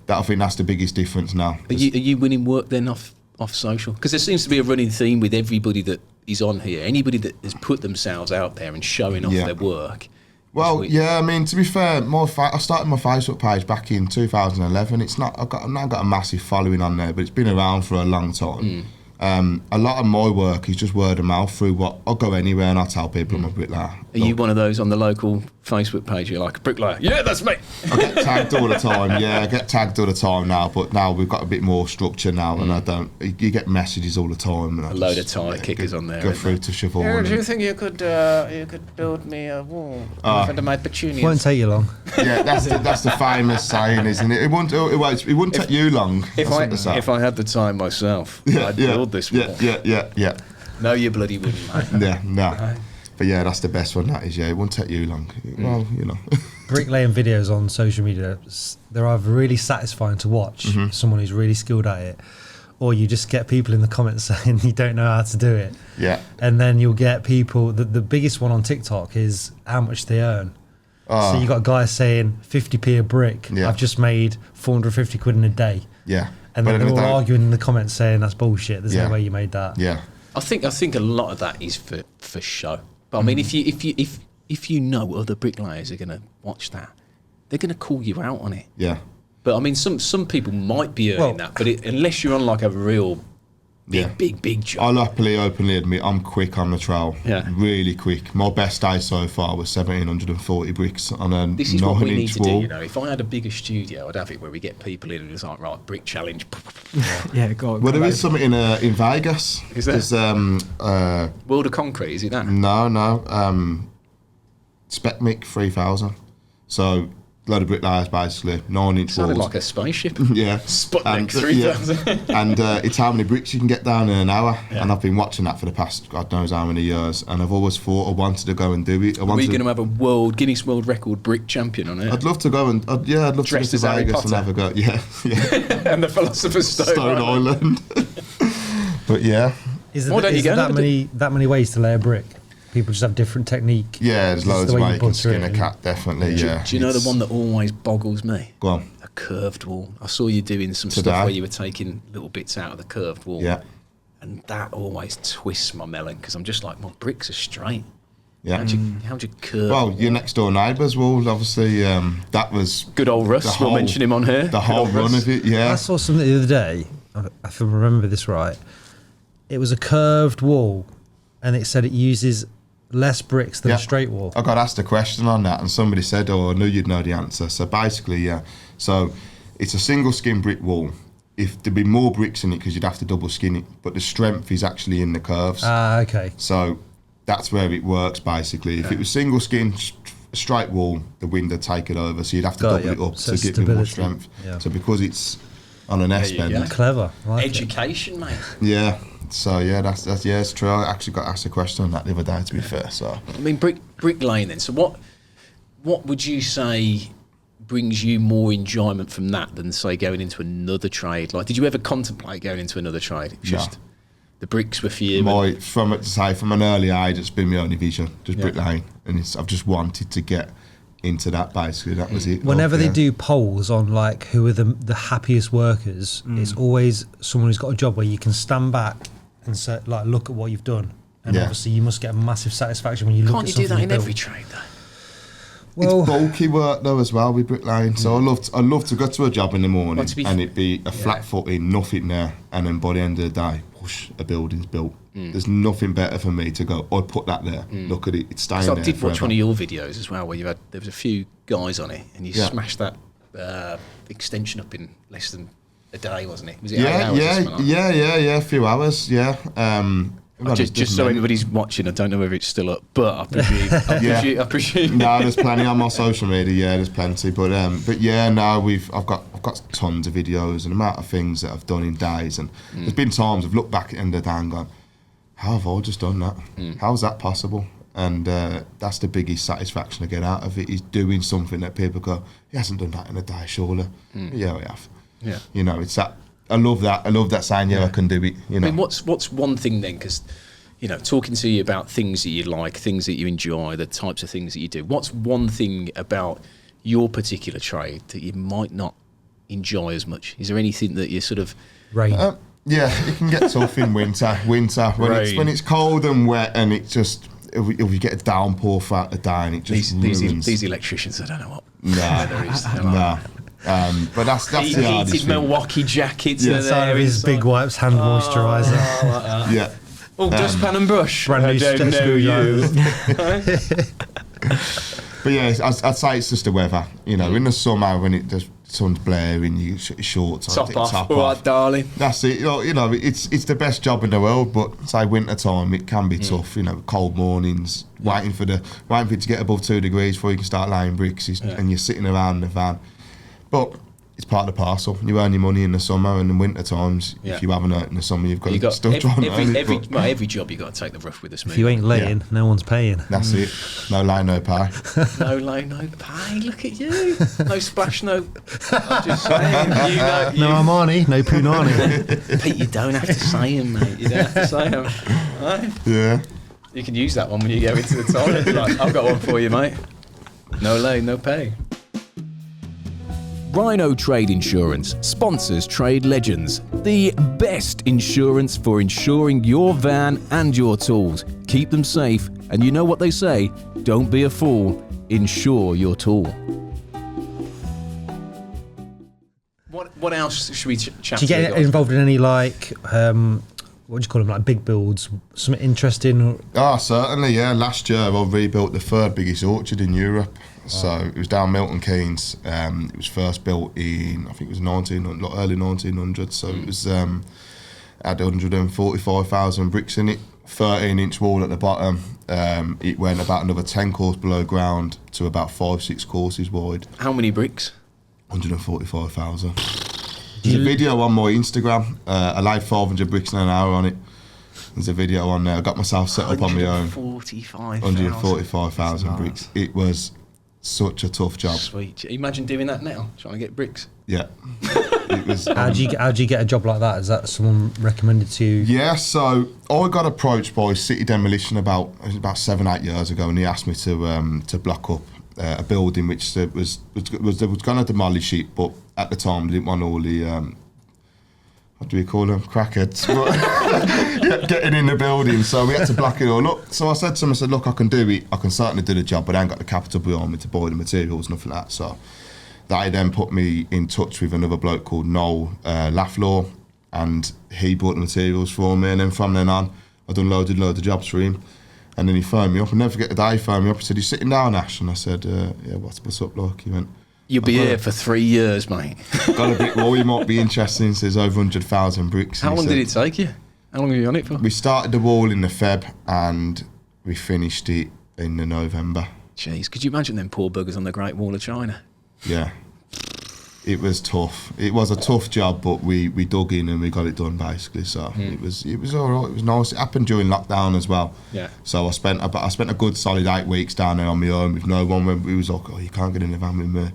I think that's the biggest difference now. Are you winning work then off social? Because there seems to be a running theme with everybody that is on here. Anybody that has put themselves out there and showing off their work. Well, yeah, I mean, to be fair, I started my Facebook page back in 2011. I've not got a massive following on there, but it's been around for a long time. A lot of my work is just word of mouth through I'll go anywhere and I'll tell people I'm a bricklayer. Are you one of those on the local Facebook page? You're like, a bricklayer? Yeah, that's me. I get tagged all the time. Yeah, I get tagged all the time now. But now we've got a bit more structure now, and you get messages all the time. And a load of tire kickers on there. Go through to Siobhan. Yeah, do you think you could build me a wall under my petunias? Won't take you long. Yeah, that's the famous saying, isn't it? It wouldn't take you long. If I had the time myself, I'd build this wall. Yeah. No, you bloody wouldn't, mate. Yeah, no. But yeah, that's the best one. That is, it won't take you long. Well, you know. Bricklaying videos on social media, they're either really satisfying to watch, someone who's really skilled at it, or you just get people in the comments saying you don't know how to do it. Yeah. And then you'll get people, the biggest one on TikTok is how much they earn. So you got guys saying 50p a brick, I've just made 450 quid in a day. Yeah. And then they're all arguing in the comments saying that's bullshit, there's no way you made that. Yeah. I think a lot of that is for show. But I mean, if you know other bricklayers are going to watch that, they're going to call you out on it. Yeah. But I mean, some people might be earning that, but unless you're on like a real big job. I'll happily openly admit I'm quick on the trowel. Yeah. Really quick. My best day so far was 1,740 bricks on a 9-inch wall. This is what we need to do, you know. If I had a bigger studio, I'd have it where we get people in and it's like, right, brick challenge. Yeah, go on. Well, there is something in Vegas. Is there? There's World of Concrete, is it that? No. Spec Mic 3000. So load of bricklayers basically, 9-inch Sounded walls. like a spaceship. Yeah. Sputnik 3000. And it's how many bricks you can get down in an hour. Yeah. And I've been watching that for the past God knows how many years. And I've always thought I wanted to go and do it. Are we going to have a Guinness World Record brick champion on it? I'd love to go and I'd love Dressed to go to as Harry Vegas and have a go. Yeah. And the Philosopher's Stone Island. But yeah. Is there that many ways to lay a brick? People just have different technique. Yeah, there's loads of ways you can skin a cat, definitely, yeah. Do you know the one that always boggles me? Go on. A curved wall. I saw you doing some stuff where you were taking little bits out of the curved wall. Yeah. And that always twists my melon, because I'm just like, my bricks are straight. Yeah. How'd you curve? Well, your next door neighbour's wall, obviously, that was... Good old Russ, we'll mention him on here. The whole run of it, yeah. I saw something the other day, if I remember this right, it was a curved wall, and it said it uses less bricks than a straight wall. I got asked a question on that, and somebody said, I knew you'd know the answer. So basically, yeah. So it's a single skin brick wall. If there'd be more bricks in it, because you'd have to double skin it, but the strength is actually in the curves. Okay. So that's where it works, basically. If it was single skin, straight wall, the wind would take it over, so you'd have to double it up to get more strength. Yeah. So because it's on an S-bend. Clever. Education, mate. Yeah. So yeah, that's it's true. I actually got asked a question on that the other day, to be fair. So I mean, bricklaying then. So what would you say brings you more enjoyment from that than say going into another trade? Like, did you ever contemplate going into another trade? Just the bricks were for you. From an early age, it's been my only vision, just bricklaying, and I've just wanted to get into that. Basically, that was it. Whenever they do polls on like who are the happiest workers, it's always someone who's got a job where you can stand back and say, like, look at what you've done, and obviously you must get a massive satisfaction when you look at something. Can't you do that in every trade though? Well, it's bulky work though as well with bricklaying. So I love to go to a job in the morning and it be a flat footing, nothing there, and then by the end of the day, whoosh, a building's built. There's nothing better for me to go, I'd put that there, look at it, it's staying there. I did watch one of your videos as well, where there was a few guys on it, and you smashed that extension up in less than a day, wasn't it? Was it 8 hours? A few hours, yeah. Just so everybody's watching, I don't know whether it's still up, but I presume. I presume. No, there's plenty on my social media. Yeah, there's plenty. But yeah, no, I've got tons of videos and the amount of things that I've done in days. And there's been times I've looked back at the end of the day and gone, how have I just done that? How is that possible? And that's the biggest satisfaction I get out of it, is doing something that people go, he hasn't done that in a day, surely. Yeah, we have. Yeah. You know, it's that. I love that saying, yeah, I can do it. You know. I mean, what's one thing then? Because, you know, talking to you about things that you like, things that you enjoy, the types of things that you do. What's one thing about your particular trade that you might not enjoy as much? Is there anything that you sort of Rain. Yeah, it can get tough in winter. When it's cold and wet, and it just if we get a downpour throughout the day, and it just ruins. These electricians, I don't know what. Nah. But that's the hardest heated thing. Milwaukee jackets. Yeah. Side of his big wipes, hand moisturiser. Like Yeah. dustpan and brush. Brand new I don't know you. But yeah, I'd say it's just the weather. You know, in the summer when the sun's blaring, you shut your shorts on, Top off. All right, darling. That's it. You know, it's the best job in the world. But say winter time, it can be tough. You know, cold mornings, waiting for it to get above 2 degrees before you can start laying bricks, and you're sitting around in the van. But it's part of the parcel. You earn your money in the summer, and in winter times, if you haven't earned in the summer, you've got to still try and earn it. Every job you got to take the rough with the smooth. If you ain't laying, no one's paying. That's it. No lay, no pay. No lay, no pay. Look at you. No splash, no. I'm just saying. No Armani, no Punani. Pete, you don't have to say them, mate. You don't have to say them. Right? Yeah. You can use that one when you go into the toilet. Like, I've got one for you, mate. No lay, no pay. Rhino Trade Insurance sponsors Trade Legends, the best insurance for insuring your van and your tools. Keep them safe, and you know what they say, don't be a fool, insure your tool. What else should we chat Do you get involved in any, like, what do you call them, like big builds? Something interesting? Certainly, yeah. Last year I rebuilt the third biggest orchard in Europe. So it was down Milton Keynes. It was first built in, I think it was early 1900s. So it was had 145,000 bricks in it, 13-inch wall at the bottom. It went about another 10 courses below ground to about 5-6 courses wide. How many bricks? 145,000. There's a video on my Instagram. I laid 500 bricks in an hour on it. There's a video on there. I got myself set up on my own. 145,000 bricks. It was such a tough job. Sweet. Imagine doing that now, trying to get bricks. Yeah. It was. How do you get a job like that? Is that someone recommended to you? Yeah, so I got approached by City Demolition about 7-8 years ago, and he asked me to block up a building which was going to demolish it, but at the time they didn't want all the what do we call them, crackheads getting in the building, so we had to block it all up. So I said to him, look, I can do it, I can certainly do the job, but I ain't got the capital behind me to buy the materials, nothing like that. So that then put me in touch with another bloke called Noel Lafflaw, and he bought the materials for me, and then from then on I done loads of jobs for him. And then he phoned me up, I'll never forget the day he phoned me up, he said, "You sitting down, Ash?" And I said, yeah, what's up, like? He went, "You'll be here for 3 years, mate." Got a bit raw, you might be interested. He says over 100,000 bricks. How long did it take you? How long were you on it for? We started the wall in the Feb and we finished it in the November. Jeez, could you imagine them poor buggers on the Great Wall of China? Yeah. It was tough. It was a tough job, but we dug in and we got it done basically. So it was all right. It was nice. It happened during lockdown as well. Yeah. So I spent a good solid 8 weeks down there on my own with no one. When we was like, "Oh, you can't get in the van with me,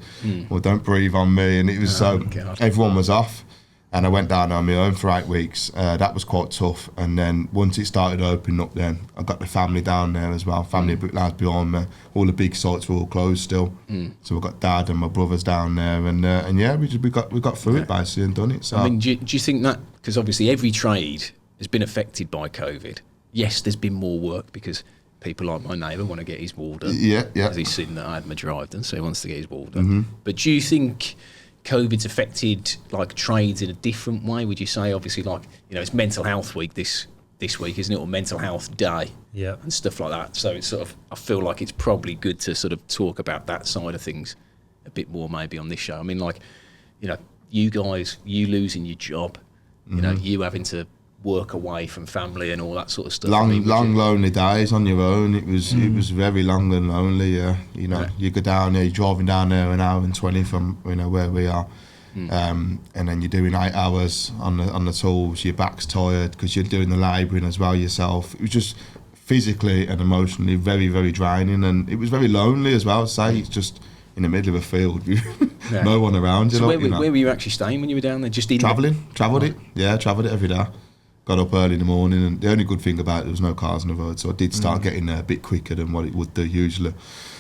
or don't breathe on me," and it was everyone was off. And I went down on my own for 8 weeks. That was quite tough. And then once it started opening up, then I got the family down there as well. Family of bricklayers behind me. All the big sites were all closed still. So we got Dad and my brothers down there, and yeah, we got through it basically and done it. So I mean, do you think that, because obviously every trade has been affected by COVID? Yes, there's been more work because people like my neighbour want to get his wall done. Yeah. Because he's seen that I had my drive done, so he wants to get his wall done. But do you think COVID's affected like trades in a different way? Would you say, obviously, like, you know, it's Mental Health Week this week, isn't it, or Mental Health Day, and stuff like that. So it's sort of, I feel like it's probably good to sort of talk about that side of things a bit more maybe on this show. I mean, like, you know, you guys, you losing your job, you know, you having to work away from family and all that sort of stuff? Long, lonely days on your own. It was very long and lonely. Yeah, you know, you go down there, you're driving down there an hour and 20 from where we are, and then you're doing 8 hours on the tools. Your back's tired because you're doing the labouring as well yourself. It was just physically and emotionally very, very draining, and it was very lonely as well. Say it's just in the middle of a field, no one around. So where were you actually staying when you were down there? Just travelled it every day. Got up early in the morning, and the only good thing about it, there was no cars on the road, so I did start getting there a bit quicker than what it would do usually.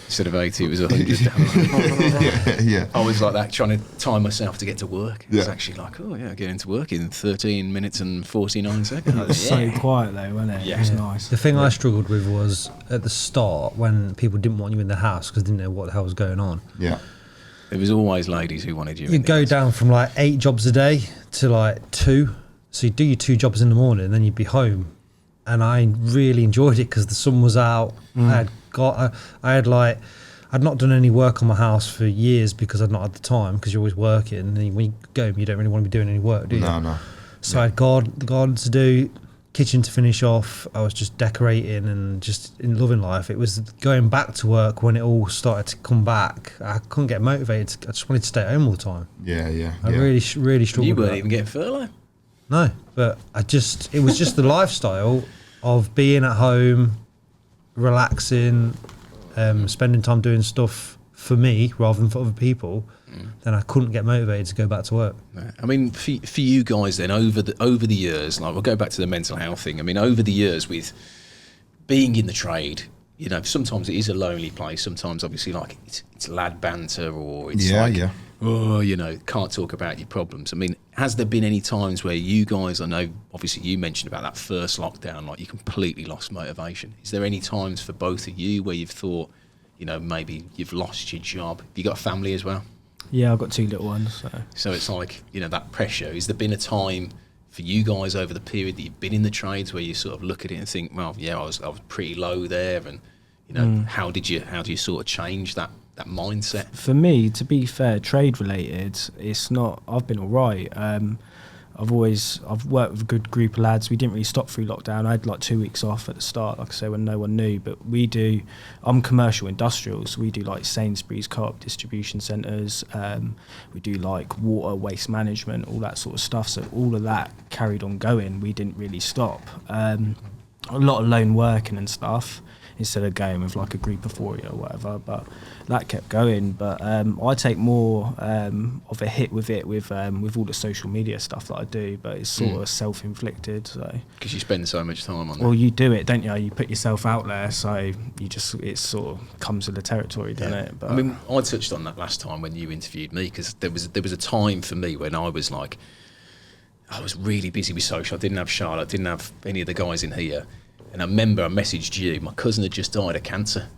Instead of 80, it was 100. Yeah. I was like that, trying to time myself to get to work. It was actually like, getting to work in 13 minutes and 49 seconds. It was so quiet though, wasn't it? Yeah. It was nice. The thing I struggled with was at the start when people didn't want you in the house because they didn't know what the hell was going on. Yeah. There was always ladies who wanted you. You'd go down from like 8 jobs a day to like 2. So you'd do your 2 jobs in the morning, and then you'd be home. And I really enjoyed it because the sun was out. I'd not done any work on my house for years because I'd not had the time, because you're always working. And then when you go home, you don't really want to be doing any work, do you? No. So I had the garden to do, kitchen to finish off. I was just decorating and just loving life. It was going back to work when it all started to come back. I couldn't get motivated. I just wanted to stay at home all the time. Yeah. I really struggled. You with weren't that. even getting furlough. No, but it was just the lifestyle of being at home, relaxing, spending time doing stuff for me rather than for other people. Then I couldn't get motivated to go back to work. I mean, for you guys then, over the years, like we'll go back to the mental health thing. I mean, over the years with being in the trade, you know, sometimes it is a lonely place. Sometimes, obviously, like it's lad banter, or it's oh, you know, can't talk about your problems. I mean, has there been any times where you guys, I know, obviously you mentioned about that first lockdown, like you completely lost motivation. Is there any times for both of you where you've thought, you know, maybe you've lost your job? Have you got a family as well? Yeah, I've got 2 little ones. So it's like, you know, that pressure. Has there been a time for you guys over the period that you've been in the trades where you sort of look at it and think, well, yeah, I was pretty low there, and you know, how do you sort of change that mindset? For me, to be fair, trade related, it's not. I've been all right. I've worked with a good group of lads. We didn't really stop through lockdown. I had like 2 weeks off at the start, like I say, when no one knew. But I'm commercial industrial, so we do like Sainsbury's, Co-op distribution centres. We do like water, waste management, all that sort of stuff. So all of that carried on going. We didn't really stop. A lot of lone working and stuff, instead of going with like a group of 40 or whatever, but that kept going. But I take more of a hit with it with all the social media stuff that I do, but it's sort of self-inflicted. So because you spend so much time on it. Well, you do it, don't you? You put yourself out there, so it sort of comes with the territory, doesn't it? But I mean, I touched on that last time when you interviewed me, because there was a time for me when I was like, I was really busy with social. I didn't have Charlotte, I didn't have any of the guys in here. And I remember I messaged you, my cousin had just died of cancer.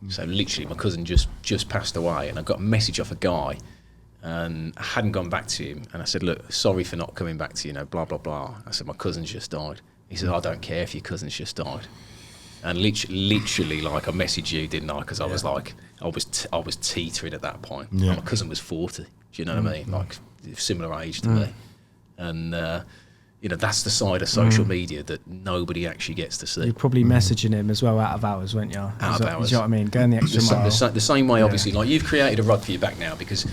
So literally my cousin just passed away, and I got a message off a guy, and I hadn't gone back to him. And I said, look, sorry for not coming back to you, blah, blah, blah. I said, my cousin's just died. He said, I don't care if your cousin's just died. And literally, like, I messaged you, didn't I? Because I was like, I was teetering at that point. Yeah. My cousin was 40, do you know what I mean? Like, similar age to me. And, you know, that's the side of social media that nobody actually gets to see. You're probably messaging him as well out of hours, weren't you? Out of hours. Do you know what I mean? Going the extra mile. The same way, obviously, like you've created a rod for your back now, because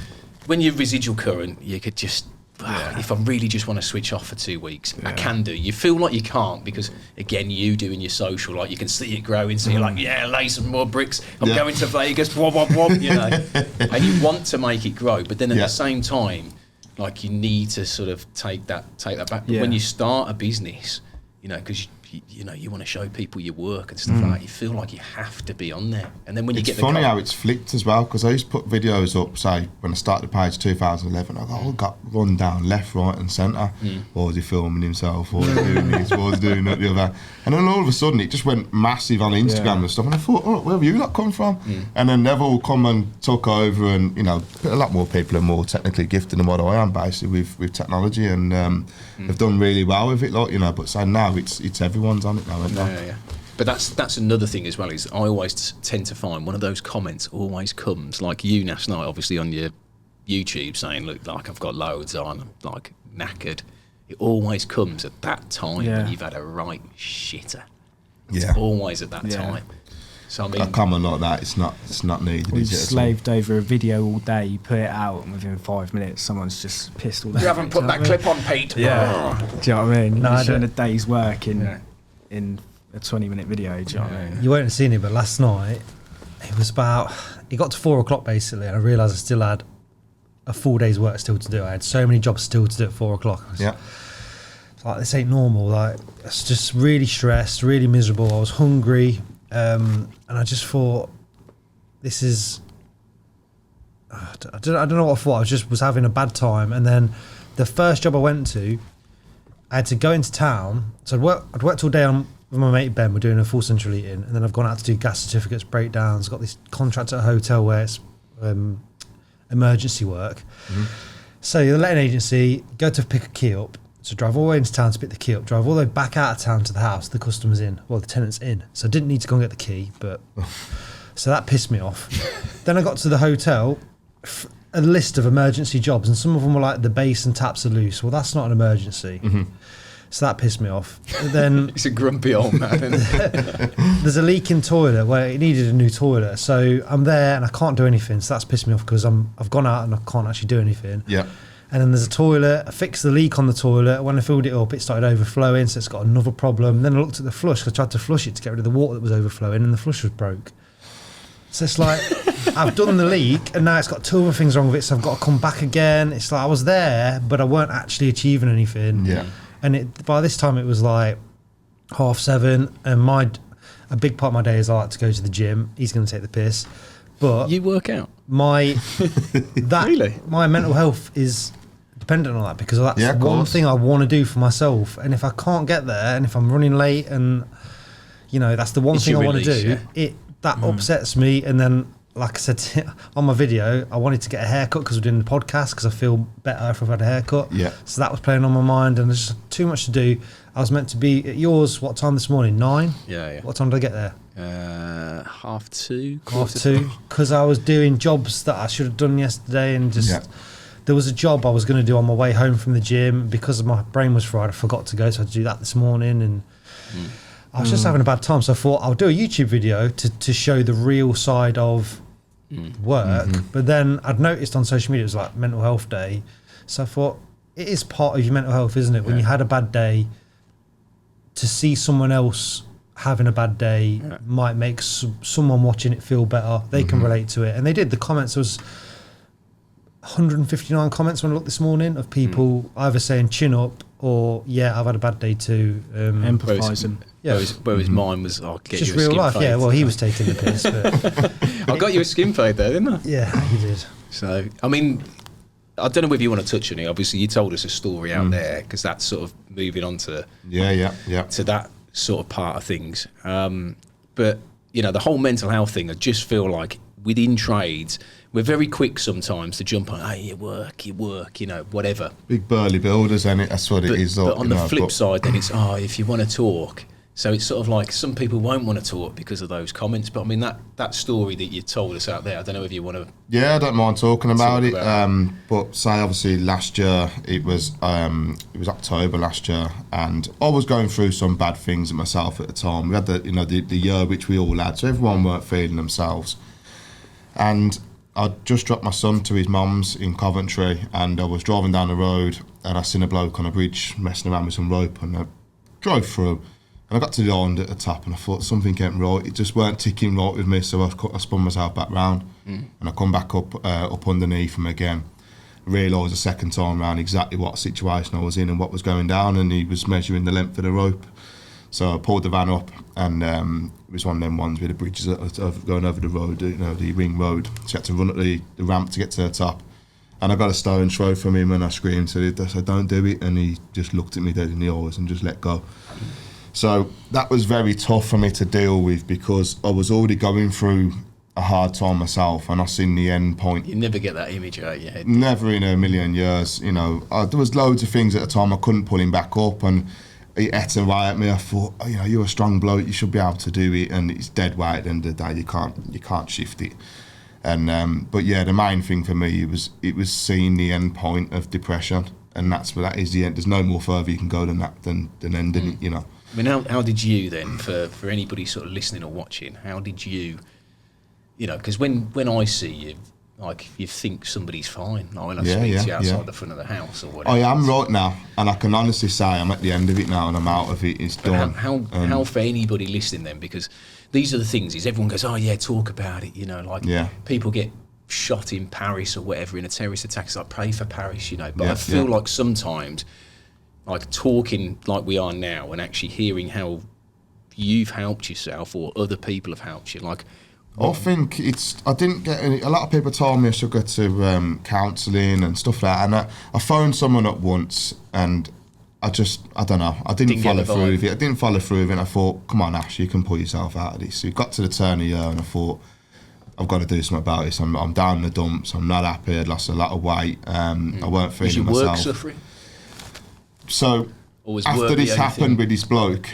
when you're residual current, you could just, if I really just want to switch off for 2 weeks, I can do. You feel like you can't because, again, you doing your social, like you can see it growing, so you're like, lay some more bricks, I'm going to Vegas, wop, wop, wop, you know. And you want to make it grow, but then at the same time, like you need to sort of take that back. But when you start a business, you know, because you know you want to show people your work and stuff like that, you feel like you have to be on there. And then when you get the funny how it's flipped as well, because I used to put videos up, say when I started the page 2011, I got run down left, right and centre. Or was he filming himself, or was he doing this, or was he doing that, the other. And then all of a sudden it just went massive on Instagram and stuff, and I thought, where have you lot come from? And then they've all come and took over, and you know, a lot more people are more technically gifted than what I am, basically with technology, and they've done really well with it, like, you know. But so now it's everyone's on it now, isn't it? Yeah. But that's another thing as well, is I always tend to find one of those comments always comes, like you last night, obviously on your YouTube saying, look, like I've got loads on, I'm like knackered. it always comes at that time Yeah. when you've had a right shitter. Yeah. It's always at that Yeah. time. So I A mean, comment like that, it's not needed. We've is it, at all? slaved over a video all day, you put it out, and within 5 minutes, someone's just pissed all day. You haven't put that clip on, Pete. Yeah. Do you know what I mean? No, I You're showing don't. a day's work Yeah. in a 20-minute video. Do you know what I mean? You won't have seen it, but last night it was about. It got to 4 o'clock basically, and I realised I still had a full day's work still to do. I had so many jobs still to do at 4 o'clock. I was Yeah. like, this ain't normal. Like, it's just really stressed, really miserable. I was hungry, and I just thought, this is. I don't know what I thought. I was having a bad time, and then the first job I went to, I had to go into town. So I'd worked all day with my mate Ben. We're doing a full central heating, and then I've gone out to do gas certificates, breakdowns. Got this contract at a hotel where it's emergency work. So the letting agency, go to pick a key up. So drive all the way into town to pick the key up, drive all the way back out of town to the house, the customer's in, well, the tenant's in. So I didn't need to go and get the key, but so that pissed me off. Then I got to the hotel, a list of emergency jobs, and some of them were like the base and taps are loose. Well, that's not an emergency. So that pissed me off. Then he's a grumpy old man. there's a leak in toilet where it needed a new toilet. So I'm there and I can't do anything. So that's pissed me off because I've gone out and I can't actually do anything. Yeah. And then there's a toilet. I fixed the leak on the toilet. When I filled it up, it started overflowing, so it's got another problem. Then I looked at the flush. I tried to flush it to get rid of the water that was overflowing, and the flush was broke. So it's like, I've done the leak, and now it's got 2 other things wrong with it, so I've got to come back again. It's like I was there, but I weren't actually achieving anything. Yeah. And by this time, it was like 7:30, and a big part of my day is I like to go to the gym. He's going to take the piss. But You work out. my Really? my mental health is dependent on that because that's Yeah, of one course. thing I want to do for myself, and if I can't get there, and if I'm running late, and that's the one It's thing I your want to release, do, yeah. that upsets me. And then, like I said on my video, I wanted to get a haircut because we're doing the podcast because I feel better if I've had a haircut. Yeah. So that was playing on my mind, and there's just too much to do. I was meant to be at yours. What time this morning? 9. Yeah. What time did I get there? 2:30. 2:30, because I was doing jobs that I should have done yesterday, and just Yeah. there was a job I was going to do on my way home from the gym. Because my brain was fried, I forgot to go, so I had to do that this morning, and I was just having a bad time. So I thought I'll do a YouTube video to show the real side of work. But then I'd noticed on social media it was like Mental Health Day, so I thought it is part of your mental health, isn't it? When you had a bad day, to see someone else having a bad day might make someone watching it feel better. They can relate to it, and they did. The comments, there was 159 comments when I looked this morning of people either saying chin up or I've had a bad day too. Empathising. Yeah. Whereas mine was, I'll get Just you a real skin life. fade. Yeah, well, he was taking the piss, but I got you a skin fade there, didn't I? yeah, he did. So, I mean, I don't know whether you want to touch on it. Obviously, you told us a story out there because that's sort of moving on to to that sort of part of things. But the whole mental health thing, I just feel like within trades, we're very quick sometimes to jump on, hey, you work, whatever. Big burly builders, and that's what it is. But on the flip side, then it's, if you want to talk. So it's sort of like some people won't want to talk because of those comments. But I mean, that story that you told us out there, I don't know if you want to. Yeah, I don't mind talking about it. about But say obviously last year it was October last year, and I was going through some bad things myself at the time. We had the year which we all had, so everyone weren't feeling themselves. And I just dropped my son to his mum's in Coventry, and I was driving down the road, and I seen a bloke on a bridge messing around with some rope, and I drove through. And I got to the island at the top, and I thought something came right. It just weren't ticking right with me, so I spun myself back round, and I come back up underneath him again. Realised the second time round exactly what situation I was in and what was going down, and he was measuring the length of the rope. So I pulled the van up, and it was one of them ones with the bridges going over the road, the ring road. So you had to run up the ramp to get to the top. And I got a stone throw from him, and I screamed to him, I said, "Don't do it," and he just looked at me dead in the eyes and just let go. So that was very tough for me to deal with because I was already going through a hard time myself, and I seen the end point. You never get that image out of your head. Never in a million years, there was loads of things at the time I couldn't pull him back up, and he ate away at me. I thought, you're a strong bloke, you should be able to do it, and it's dead weight at the end of the day. You can't shift it. And but the main thing for me it was seeing the end point of depression, and that is the end. There's no more further you can go than that, than ending it, you know. I mean, how did you then, for anybody sort of listening or watching, how did you, you know, because when I see you, like, you think somebody's fine. Like when I speak to you outside the front of the house or whatever. I am right now, and I can honestly say I'm at the end of it now, and I'm out of it. It's done. How for anybody listening then? Because these are the things. Is everyone goes, oh yeah, talk about it. You know, like people get shot in Paris or whatever in a terrorist attack. It's like, pray for Paris, you know. But I feel like sometimes, like talking like we are now, and actually hearing how you've helped yourself or other people have helped you, like. I think I didn't get any. A lot of people told me I should go to counselling and stuff like that, and I phoned someone up once, and I don't know. I didn't follow through with it. I didn't follow through with it, and I thought, come on, Ash, you can pull yourself out of this. So we got to the turn of the year, and I thought, I've got to do something about this. I'm down in the dumps. I'm not happy. I'd lost a lot of weight. I weren't feeling myself. Was your work suffering? So. After this happened with this bloke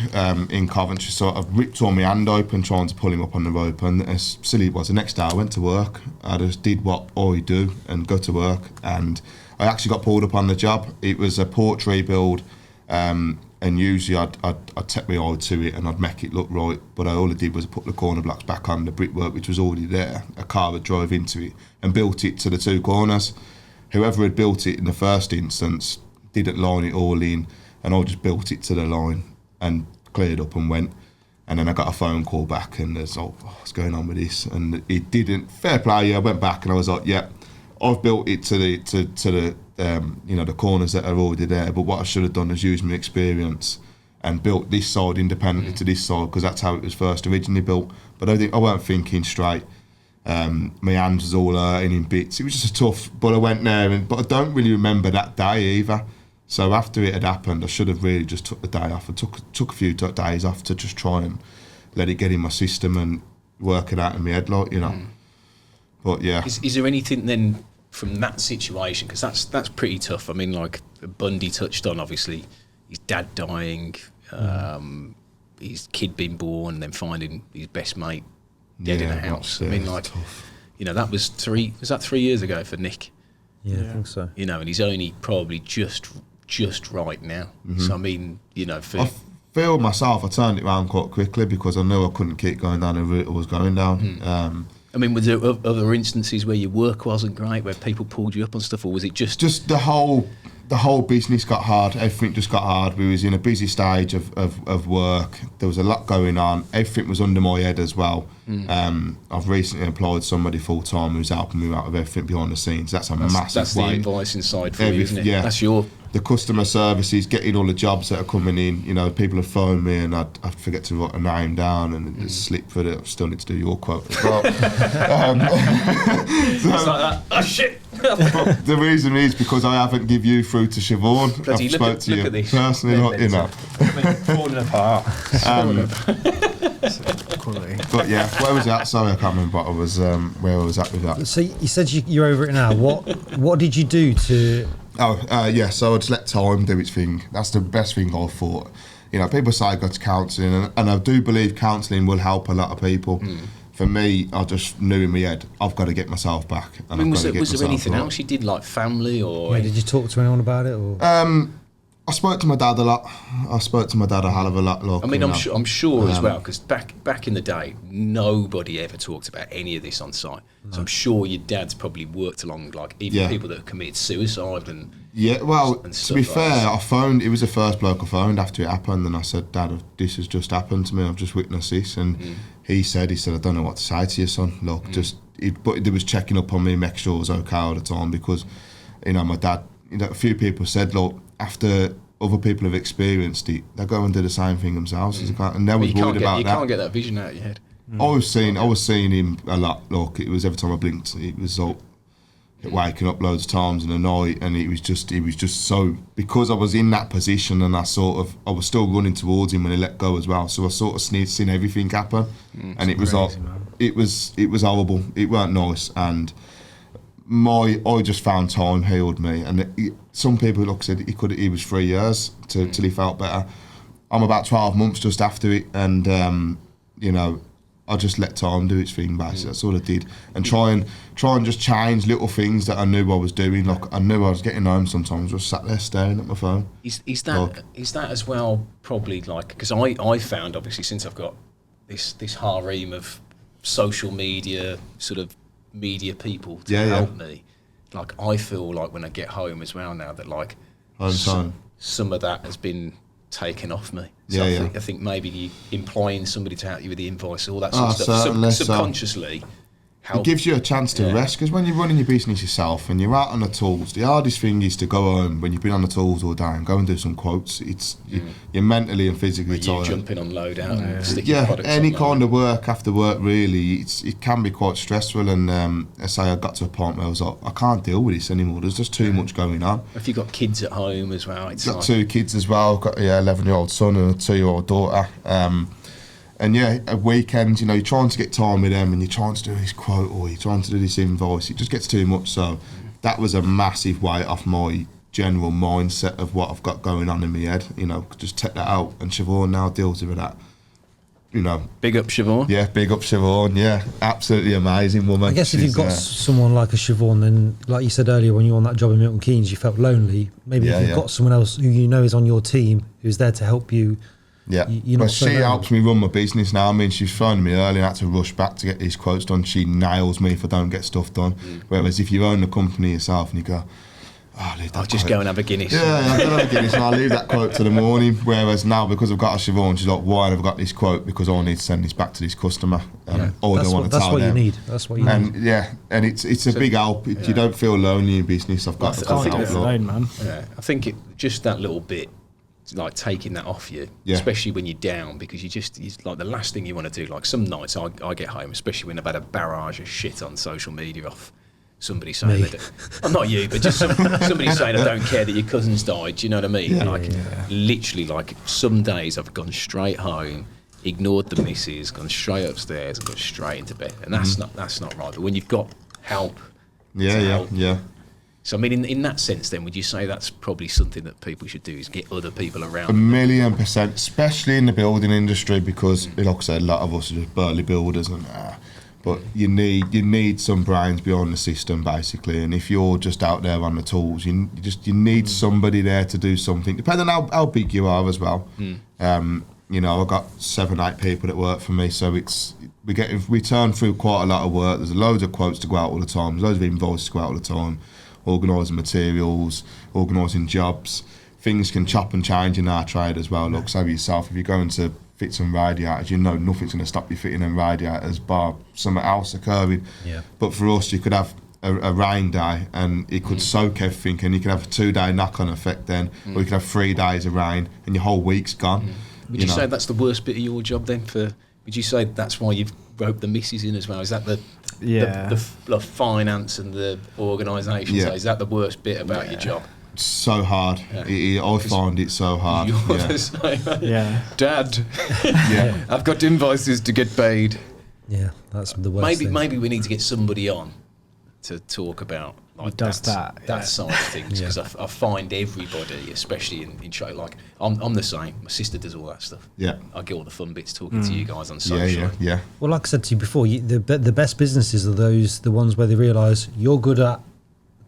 in Coventry, so I ripped all my hand open trying to pull him up on the rope, and as silly it was, the next day I went to work. I just did what I do and go to work, and I actually got pulled up on the job. It was a porch rebuild, and usually I'd take my eye to it and I'd make it look right, but all I did was put the corner blocks back on the brickwork which was already there. A car had drove into it and built it to the two corners. Whoever had built it in the first instance didn't line it all in, and I just built it to the line and cleared up and went. And then I got a phone call back, and there's, what's going on with this? And it didn't. Fair play. I went back and I was like, yeah, I've built it to the you know, the corners that are already there. But what I should have done is use my experience and built this side independently to this side, because that's how it was first originally built. But I weren't thinking straight. My hands was all hurting in bits. It was just tough. But I went there, but I don't really remember that day either. So after it had happened, I should have really just took the day off. I took a few days off to just try and let it get in my system and work it out in my head, like, you know. But yeah. Is there anything then from that situation? Because that's pretty tough. I mean, like Bundy touched on, obviously, his dad dying, his kid being born, and then finding his best mate dead in the house. I mean, like, tough. You know, that was 3 years ago for Nick? Yeah, I think so. You know, and he's only probably just right now. So I mean, you know, I feel myself, I turned it around quite quickly because I knew I couldn't keep going down the route I was going down. I mean, was there other instances where your work wasn't great, where people pulled you up on stuff, or was it just the whole business got hard? Everything just got hard. We was in a busy stage of work. There was a lot going on. Everything was under my head as well. I've recently employed somebody full time who's helping me out with everything behind the scenes. That's massive weight. That's the invoice inside for you, isn't it? Yeah. That's your... The customer services, getting all the jobs that are coming in. You know, people have phoned me and I'd forget to write a name down and just slip for it. I still need to do your quote as well. It's like that. Oh shit! But the reason is because I haven't give you through to Siobhan. Bloody I've spoke to you this. personally, not, you know. Falling apart. But yeah, where was that? Sorry, I can't remember what I was, where I was at with that. So you said you're over it now. What did you do to... Yeah, so I just let time do its thing. That's the best thing I thought. You know, people say go to counselling, and I do believe counselling will help a lot of people. For me, I just knew in my head, I've got to get myself back. And I mean, was I've got to there get myself anything right. else you did, like family or... Yeah, did you talk to anyone about it? Or? I spoke to my dad a lot. I spoke to my dad a hell of a lot. Look, I mean, you I'm know. sure as well, because back in the day, nobody ever talked about any of this on site. So I'm sure your dad's probably worked along, like, even people that have committed suicide and... Yeah, well, and to be fair, I phoned, it was the first bloke I phoned after it happened, and I said, Dad, this has just happened to me, I've just witnessed this, and he said, I don't know what to say to you, son, look, but he was checking up on me, make sure I was okay all the time, because, you know, my dad, you know, a few people said, look, after other people have experienced it, they go and do the same thing themselves, and they was worried about that. You can't get that vision out of your head. I was seeing him a lot, look, it was every time I blinked, it was like, waking up loads of times in the night, and he was just so, because I was in that position, and I was still running towards him when he let go as well, so I sort of seen everything happen, and it was crazy, like, man. it was horrible, it weren't nice, and I just found time healed me, and some people, like I said, he was 3 years till he felt better. I'm about 12 months just after it, and you know, I just let time do its thing, basically. That's all I did, and try and just change little things that I knew I was doing. Like I knew I was getting home sometimes, just sat there staring at my phone. Is that as well probably like, because I found obviously since I've got this harem of social media sort of media people to help me, like I feel like when I get home as well now that like some of that has been taken off me. So I think maybe employing somebody to help you with the invoice, all that sort of stuff, subconsciously. It gives you a chance to rest, because when you're running your business yourself and you're out on the tools, the hardest thing is to go home when you've been on the tools all day and go and do some quotes. You're mentally and physically tired. Jumping on loadout and sticking products any on kind of work after work, really, it can be quite stressful. And I say I got to a point where I was like, I can't deal with this anymore. There's just too much going on. If you've got kids at home as well, it's got 2 kids as well. Got 11-year-old son and a 2-year-old daughter. And at weekends, you're trying to get time with them and you're trying to do this quote or you're trying to do this invoice. It just gets too much. So that was a massive weight off my general mindset of what I've got going on in my head. Just take that out. And Siobhan now deals with that. Big up Siobhan. Yeah, big up Siobhan. Yeah, absolutely amazing woman. I guess if you've got someone like a Siobhan, then like you said earlier, when you were on that job in Milton Keynes, you felt lonely. Maybe if you've got someone else who is on your team, who's there to help you. Yeah, but she helps me run my business now. I mean, she was phoning me earlier, I had to rush back to get these quotes done. She nails me if I don't get stuff done. Whereas if you own the company yourself and you go, I'll just go and have a Guinness. Yeah, I'll go and have a Guinness and I'll leave that quote to the morning. Whereas now, because I've got a Siobhan, she's like, why have I got this quote? Because I need to send this back to this customer. Or I want to tell them. That's what you need. That's what you need. And it's a big help. You don't feel lonely in business. I've got I think it's alone, man. Yeah, I think just that little bit, like taking that off you, especially when you're down, because you like the last thing you want to do. Like some nights I get home, especially when I've had a barrage of shit on social media off somebody saying that, not you, but just somebody saying I don't care that your cousin's died. Do you know what I mean? Literally, like some days I've gone straight home, ignored the missus, gone straight upstairs, and gone straight into bed, and that's not right. But when you've got help, yeah. So I mean, in that sense, then, would you say that's probably something that people should do, is get other people around? 1,000,000%, especially in the building industry, because, like I said, a lot of us are just burly builders, and but you need some brains behind the system, basically. And if you're just out there on the tools, you need somebody there to do something, depending on how big you are as well. I've got 7-8 people that work for me, so we turn through quite a lot of work. There's loads of quotes to go out all the time. There's loads of invoices to go out all the time. Organising materials, organising jobs. Things can chop and change in our trade as well. Look, say yourself, if you're going to fit some radiators, nothing's going to stop you fitting them radiators bar something else occurring. Yeah. But for us, you could have a rain day and it could soak everything, and you could have a 2-day knock-on effect then, or you could have 3 days of rain and your whole week's gone. Would you say that's the worst bit of your job then? Would you say that's why you've roped the missus in as well? Is that the finance and the organisation? So is that the worst bit about your job? So hard. I find it so hard. Dad, I've got invoices to get paid. Yeah, that's the worst thing. Maybe we need to get somebody on to talk about that side of things, because I find everybody, especially in trade, like I'm the same. My sister does all that stuff. Yeah, I get all the fun bits talking to you guys on social. Yeah. Well, like I said to you before, the best businesses are the ones where they realise you're good at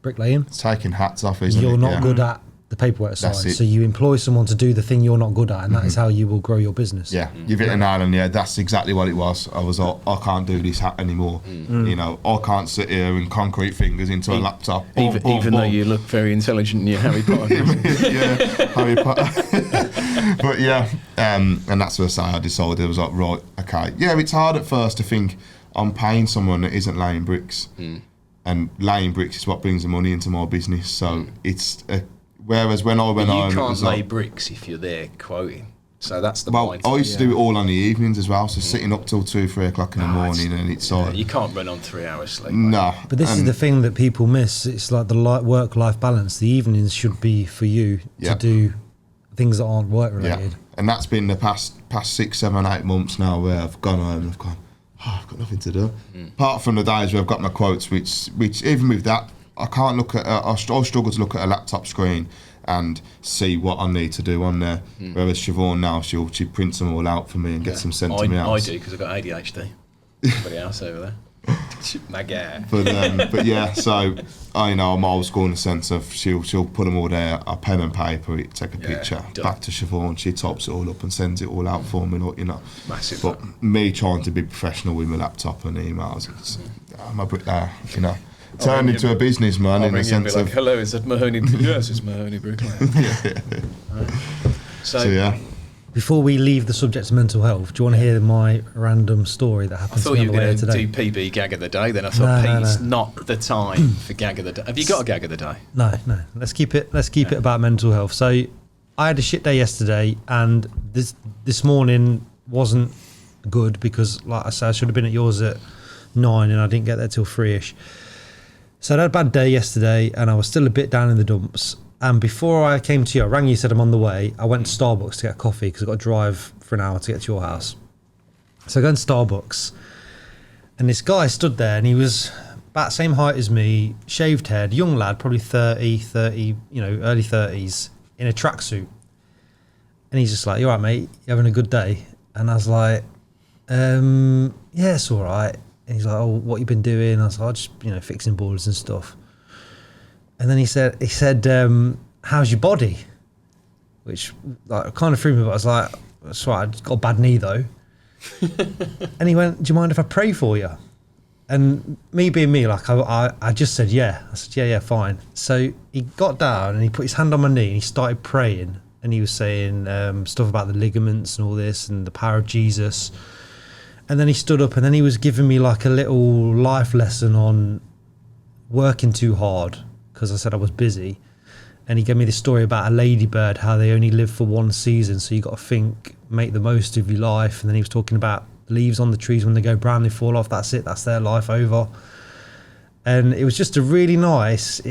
bricklaying. It's taking hats off, isn't it? You're not good at the paperwork side, so you employ someone to do the thing you're not good at, and that is how you will grow your business. You've hit an island. That's exactly what it was. I was like, I can't do this hat anymore. I can't sit here and concrete fingers into a laptop, even though you look very intelligent and you're Harry Potter. Harry Potter. But and that's where I decided. I was like, right, okay, it's hard at first to think I'm paying someone that isn't laying bricks, and laying bricks is what brings the money into my business. So it's whereas when I went home, you can't lay bricks if you're there quoting. So that's the point. I used to do it all on the evenings as well. So sitting up till 2-3 o'clock in the morning, and it's like you can't run on 3 hours sleep. No, but this is the thing that people miss. It's like the work-life balance. The evenings should be for you to do things that aren't work related. And that's been the past 6, 7, 8 months now, where I've gone home and I've gone, I've got nothing to do. Apart from the days where I've got my quotes, which even with that, I can't look at. I struggle to look at a laptop screen and see what I need to do on there. Whereas Siobhan now, she prints them all out for me and gets them sent to me. I do, because I've got ADHD. Somebody else over there. My guy. But yeah, so I'm old school in the sense of she'll put them all there, a pen and paper, take a picture, done. back to Siobhan, she types it all up and sends it all out for me, Massive. But me trying to be professional with my laptop and emails, I'm a bricklayer, turned into a businessman in the sense of. Hello, is that Mahoney? Yes, it's Mahoney bricklayer. Right. So yeah. Before we leave the subject of mental health, do you want to hear my random story that I happened to thought me you on were the way going to today? do PB gag of the day. Then I thought, No, Pete's no. not the time for gag of the day. Have you got a gag of the day? No. Let's keep it about mental health. So I had a shit day yesterday, and this morning wasn't good because, like I said, I should have been at yours at 9, and I didn't get there till 3ish. So I had a bad day yesterday, and I was still a bit down in the dumps. And before I came to you, I rang you, said I'm on the way. I went to Starbucks to get a coffee because I've got to drive for an hour to get to your house. So I go to Starbucks, and this guy stood there, and he was about the same height as me, shaved head, young lad, probably 30, early 30s, in a tracksuit. And he's just like, "You all right, mate? You having a good day?" And I was like, "Yeah, it's all right." And he's like, "Oh, what you been doing?" I was like, "Just, fixing boilers and stuff." And then he said, "How's your body?" Which kind of threw me, but I was like, "That's right, I've got a bad knee though." And he went, "Do you mind if I pray for you?" And me being me, I just said, "Yeah." I said, yeah, fine. So he got down and he put his hand on my knee and he started praying. And he was saying stuff about the ligaments and all this and the power of Jesus. And then he stood up and then he was giving me like a little life lesson on working too hard, because I said I was busy. And he gave me this story about a ladybird, how they only live for one season, so you got to make the most of your life. And then he was talking about leaves on the trees, when they go brown, they fall off, that's it, that's their life over. And it was just a really nice,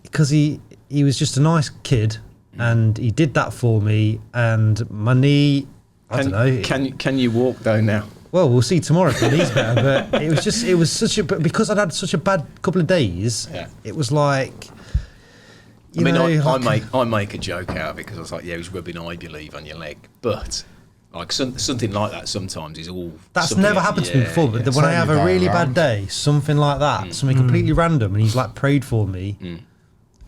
because he was just a nice kid, and he did that for me. And my knee, I don't know. Can you walk though now? Well, we'll see tomorrow if my knee's better. But but because I'd had such a bad couple of days, it was like, I make a joke out of it because I was like, yeah, he was rubbing ivy leaf on your leg, but like something like that sometimes is all. That's never happened to me before. But when I have a really bad day, something like that, something completely random, and he's like prayed for me,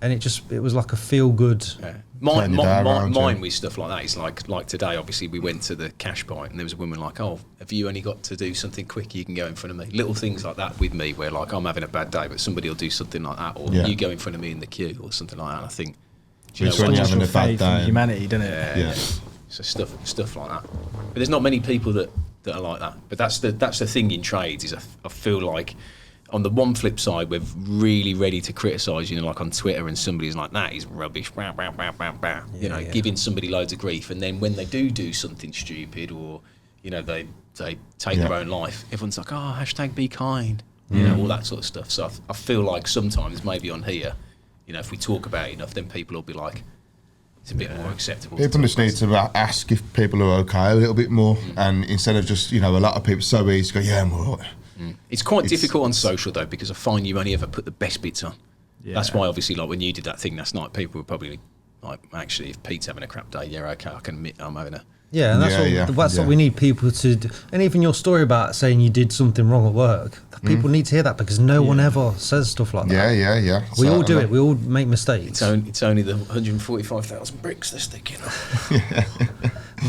and it was like a feel good. Yeah. Mine with stuff like that is like today. Obviously, we went to the cash point, and there was a woman like, "Oh, have you only got to do something quick? You can go in front of me." Little things like that with me, where like I'm having a bad day, but somebody will do something like that, or you go in front of me in the queue, or something like that. And I think, do you know when what? you're having a bad Faith day, in humanity, doesn't it? Yeah. So stuff like that. But there's not many people that are like that. But that's the thing in trades is I feel like. On the one flip side, we're really ready to criticise, like on Twitter, and somebody's like, "That is rubbish," giving somebody loads of grief. And then when they do something stupid, or they take their own life, everyone's like, "Oh, hashtag be kind," all that sort of stuff. So I feel like sometimes maybe on here, if we talk about it enough, then people will be like, it's a bit more acceptable. People just need to ask if people are okay a little bit more, and instead of just a lot of people so easy to go, "Yeah, I'm all right." It's quite difficult on social though, because I find you only ever put the best bits on. Yeah. That's why obviously like when you did that thing last night, people were probably like, actually, if Pete's having a crap day, yeah, okay, I can admit I'm having a. Yeah, and that's what we need people to do. And even your story about saying you did something wrong at work, people need to hear that, because no one ever says stuff like that. Yeah. We all do it. We all make mistakes. It's only the 145,000 bricks they're sticking on.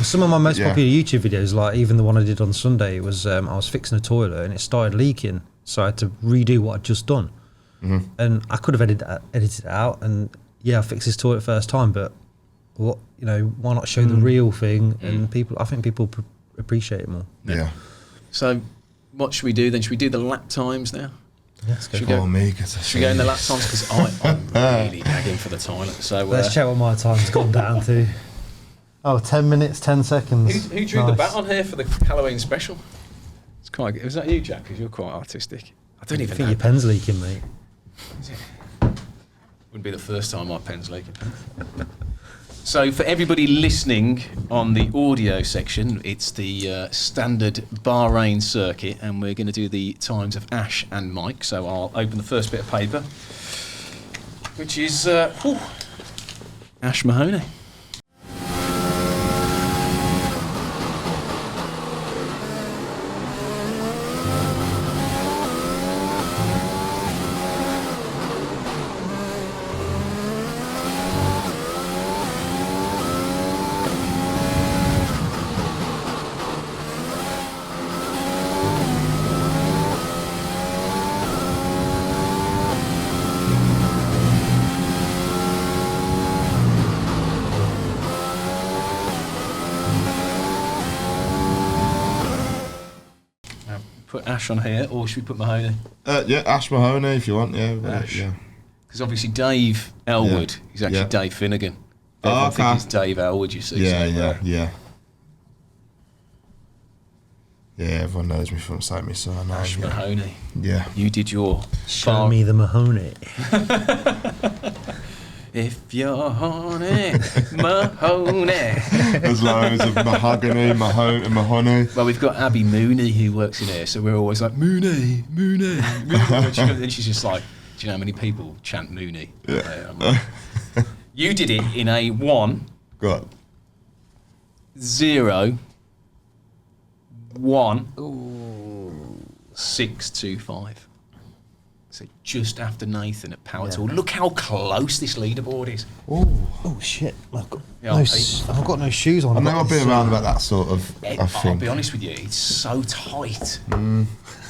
Some of my most popular YouTube videos, like even the one I did on Sunday, it was I was fixing a toilet and it started leaking, so I had to redo what I'd just done. And I could have edited it out, and I fixed this toilet first time, but why not show the real thing? And I think people appreciate it more. Yeah. So what should we do then? Should we do the lap times now? Yeah, let's go. Should we go in the lap times, because I'm really gagging for the toilet. So let's check what my time's gone down to. Oh, 10 minutes, 10 seconds. Who drew the bat on here for the Halloween special? It's quite good. Was that you, Jack? Because you're quite artistic. I don't even think know. your pen's leaking, mate. Is it? Wouldn't be the first time my pen's leaking. So for everybody listening on the audio section, it's the standard Bahrain circuit, and we're going to do the times of Ash and Mike. So I'll open the first bit of paper, which is Ash Mahoney. put Ash on here, or should we put Mahoney? Yeah, Ash Mahoney if you want. Yeah, Ash. yeah. Because obviously Dave Elwood is actually Yeah. Dave Finnegan. Oh, Everyone okay. thinks it's Dave Elwood, you see. Yeah, so, yeah. Yeah, everyone knows me from St. Me son. Ash Mahoney. Yeah. You did your Show me the Mahoney. If you're horny, Mahoney. There's loads of mahogany, mahoney. Well, we've got Abby Mooney who works in here, so we're always like, Mooney, Mooney, Mooney. And she's just like, do you know how many people chant Mooney? Yeah. I'm like, you did it in a 1, Good. 0, 1, 6, 2, 5. So just after Nathan at Power Tool. Look how close this leaderboard is. Oh shit! I've got, Yeah, I've got no shoes on. I've never been around about that sort of I'll thing. be honest with you, it's so tight.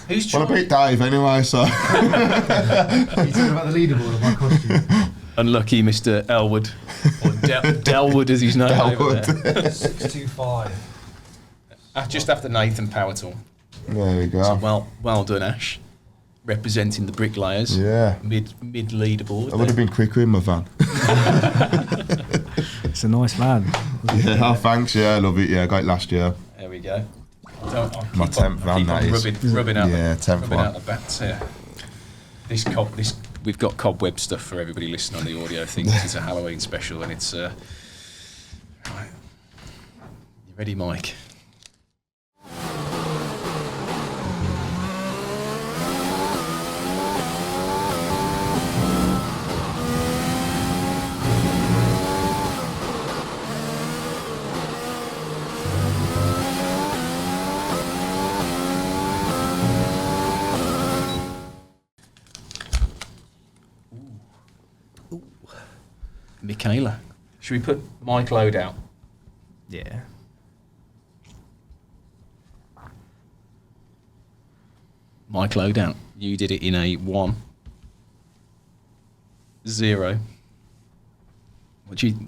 Who's Well, I trying? beat Dave anyway, so. Are you talking about the leaderboard of my costume? Unlucky Mr. Elwood, or Delwood as he's known over there. 625. Just after Nathan Power Tool. There we go. So well done, Ash. Representing the bricklayers. Yeah. Mid leaderboard. I would have been quicker in my van. It's a nice van. Yeah, oh, thanks. Yeah, I love it. Yeah, I got it last year. There we go. My 10th van, that is. Rubbing out, Yeah, 10th rubbing one. out the bats here. We've got cobweb stuff for everybody listening on the audio thing. This is a Halloween special, and it's right. You ready, Mike? Michaela. Should we put Mike Load out? Yeah. Mike Load out. You did it in a 1, 0.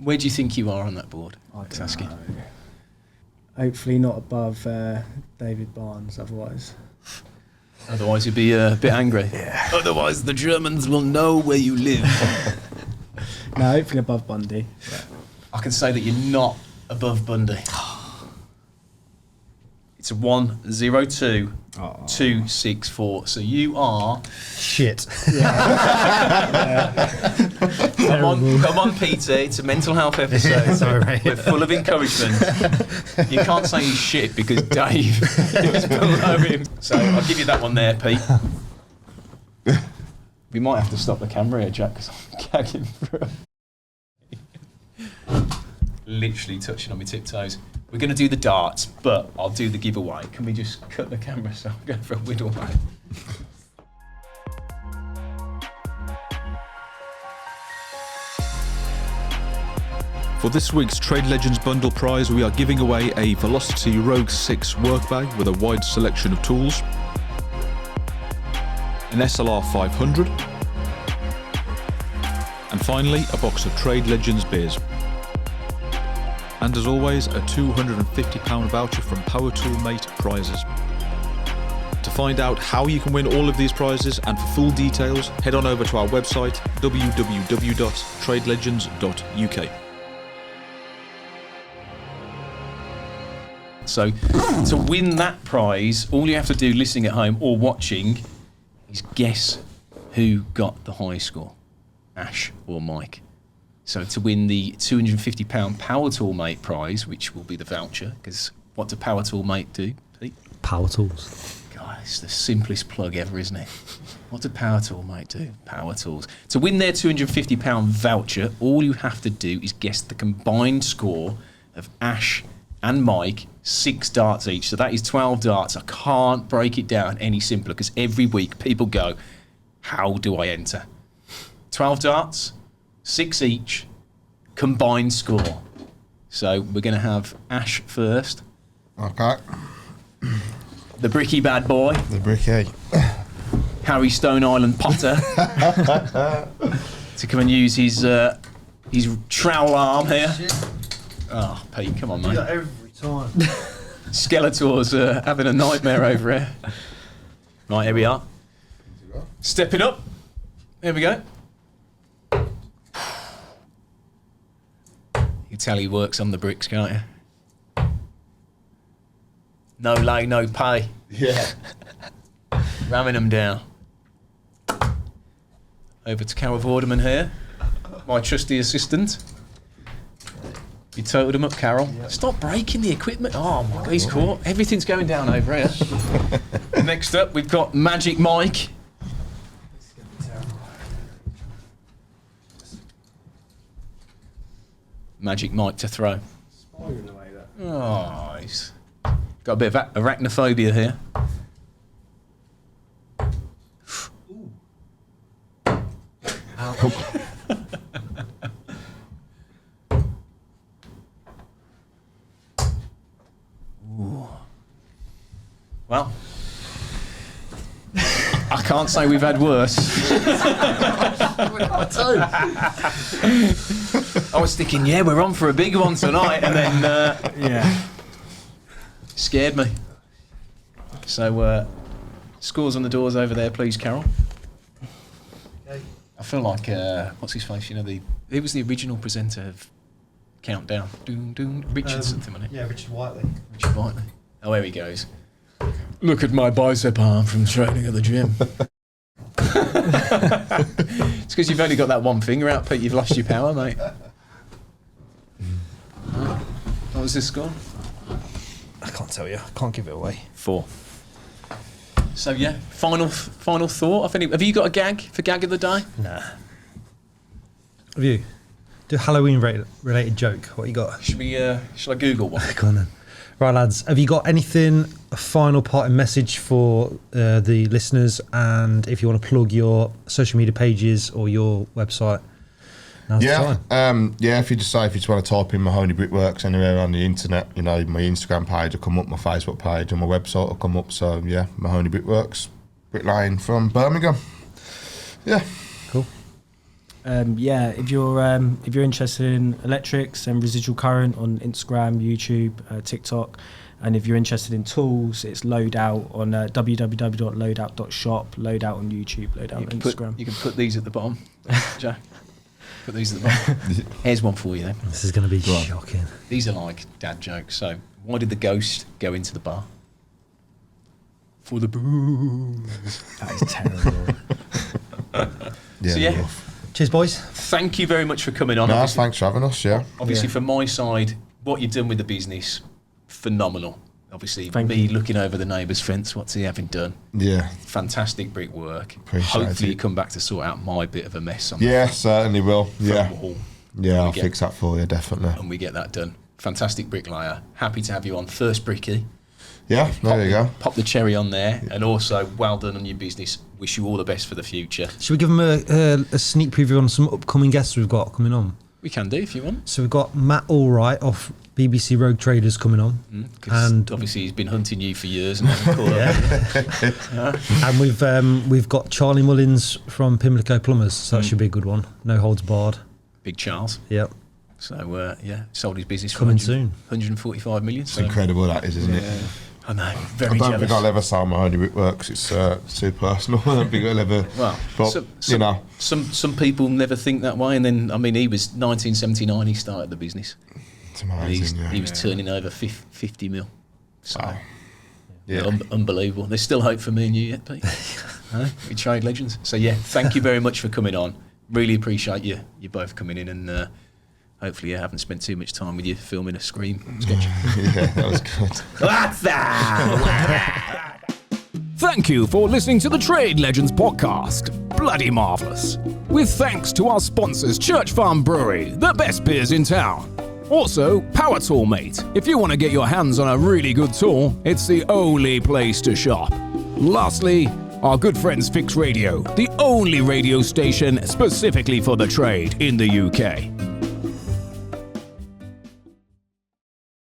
Where do you think you are on that board? Let's ask you. Hopefully not above David Barnes, otherwise. Otherwise, you'd be a bit angry. Yeah. Otherwise, the Germans will know where you live. No, hopefully above Bundy. I can say that you're not above Bundy. It's a 1, 0, 2, 2, 6, 4. So you are. Shit. Come on, Peter. It's a mental health episode. Sorry, mate. We're full of encouragement. You can't say he's shit because Dave is below him. So I'll give you that one there, Pete. We might have to stop the camera here, Jack, because I'm gagging through. Literally touching on my tiptoes. We're going to do the darts, but I'll do the giveaway. Can we just cut the camera so I'm going for a whittle, mate? For this week's Trade Legends Bundle prize, we are giving away a Velocity Rogue 6 work bag with a wide selection of tools, an SLR 500, and finally a box of Trade Legends beers. And as always, a £250 voucher from Power Tool Mate Prizes. To find out how you can win all of these prizes and for full details, head on over to our website www.tradelegends.uk. So to win that prize, all you have to do listening at home or watching is guess who got the high score, Ash or Mike. So to win the £250 Power Tool Mate prize, which will be the voucher, because what do Power Tool Mate do, Pete? Power tools. God, it's the simplest plug ever, isn't it? What did Power Tool Mate do? Power Tools. To win their £250 voucher, all you have to do is guess the combined score of Ash and Mike, 6 darts each. So that is 12 darts. I can't break it down any simpler because every week people go, how do I enter? 12 darts, 6 each, combined score. So we're going to have Ash first. Okay. The bricky bad boy. The bricky. Harry Stone Island Potter. To come and use his trowel arm here. Oh, Pete, come on, mate. Every time. Skeletor's having a nightmare over here. Right, here we are. Stepping up. Here we go. You can tell he works on the bricks, can't you? No lay, no pay. Yeah. Ramming them down. Over to Carol Vorderman here, my trusty assistant. You totaled them up, Carol. Yep. Stop breaking the equipment. Oh my God, he's caught. Everything's going down over here. Next up, we've got Magic Mike. Magic Mike to throw. Oh, he's got a bit of arachnophobia here. Well, I can't say we've had worse. I was thinking, yeah, we're on for a big one tonight, and then scared me. So, scores on the doors over there, please, Carol. I feel like what's his face? You know, he was the original presenter of Countdown. Richard something, wasn't it? Yeah, Richard Whiteley. Richard Whiteley. Oh, here he goes. Look at my bicep arm from training at the gym. It's because you've only got that one finger out, Pete. You've lost your power, mate. What was this score? I can't tell you. I can't give it away. 4. So yeah, final thought. Have you got a gag for gag of the day? Nah. Have you? Do a Halloween related joke. What you got? Shall I Google one? Go on then. Right, lads. Have you got anything? A final parting message for the listeners, and if you want to plug your social media pages or your website. Now's the time. If you just want to type in Mahoney Brickworks anywhere on the internet, you know, my Instagram page will come up, my Facebook page and my website will come up. So yeah, Mahoney Brickworks, bricklaying from Birmingham. Yeah. Cool. If you're interested in electrics and residual current on Instagram, YouTube, TikTok, and if you're interested in tools, it's Loadout on www.loadout.shop, Loadout on YouTube, Loadout on Instagram. You can put these at the bottom, Jack. Put these at the bottom. Here's one for you then. This is going to be shocking. These are like dad jokes. So, why did the ghost go into the bar? For the booze. That is terrible. So yeah. Cheers, boys. Thank you very much for coming on. No, thanks for having us, yeah. Obviously, from my side, what you've done with the business, phenomenal. Obviously, Thank me you. looking over the neighbour's fence, what's he having done? Yeah. Fantastic brickwork. Appreciate Hopefully, it. you come back to sort out my bit of a mess on Yeah, the certainly will. Yeah. front wall. Yeah, I'll fix that for you, definitely. And we get that done. Fantastic bricklayer. Happy to have you on. First bricky. Yeah, there you go. Pop the cherry on there. And also, well done on your business. Wish you all the best for the future. Should we give them a sneak preview on some upcoming guests we've got coming on? We can do if you want. So we've got Matt Allwright off BBC Rogue Traders coming on, And obviously he's been hunting you for years and hasn't caught up. And we've got Charlie Mullins from Pimlico Plumbers, so that should be a good one. No holds barred. Big Charles. Yep. So sold his business Coming for soon. 145 million. It's incredible, that is, isn't it? I know. I Very don't jealous. think I'll ever sell Mahoney Brickworks. It's too personal. I don't think I'll ever. Well, but, you know. Some people never think that way, and then he was 1979. He started the business. It's amazing. He was turning over 50 mil. So, Yeah. unbelievable. There's still hope for me and you yet, Pete. We trade legends. So yeah, thank you very much for coming on. Really appreciate you both coming in, and hopefully I haven't spent too much time with you filming a Scream sketch. Yeah, that was good. That's that. Thank you for listening to the Trade Legends podcast. Bloody marvellous. With thanks to our sponsors, Church Farm Brewery, the best beers in town. Also, Power Tool Mate. If you want to get your hands on a really good tool, it's the only place to shop. Lastly, our good friends Fix Radio, the only radio station specifically for the trade in the UK.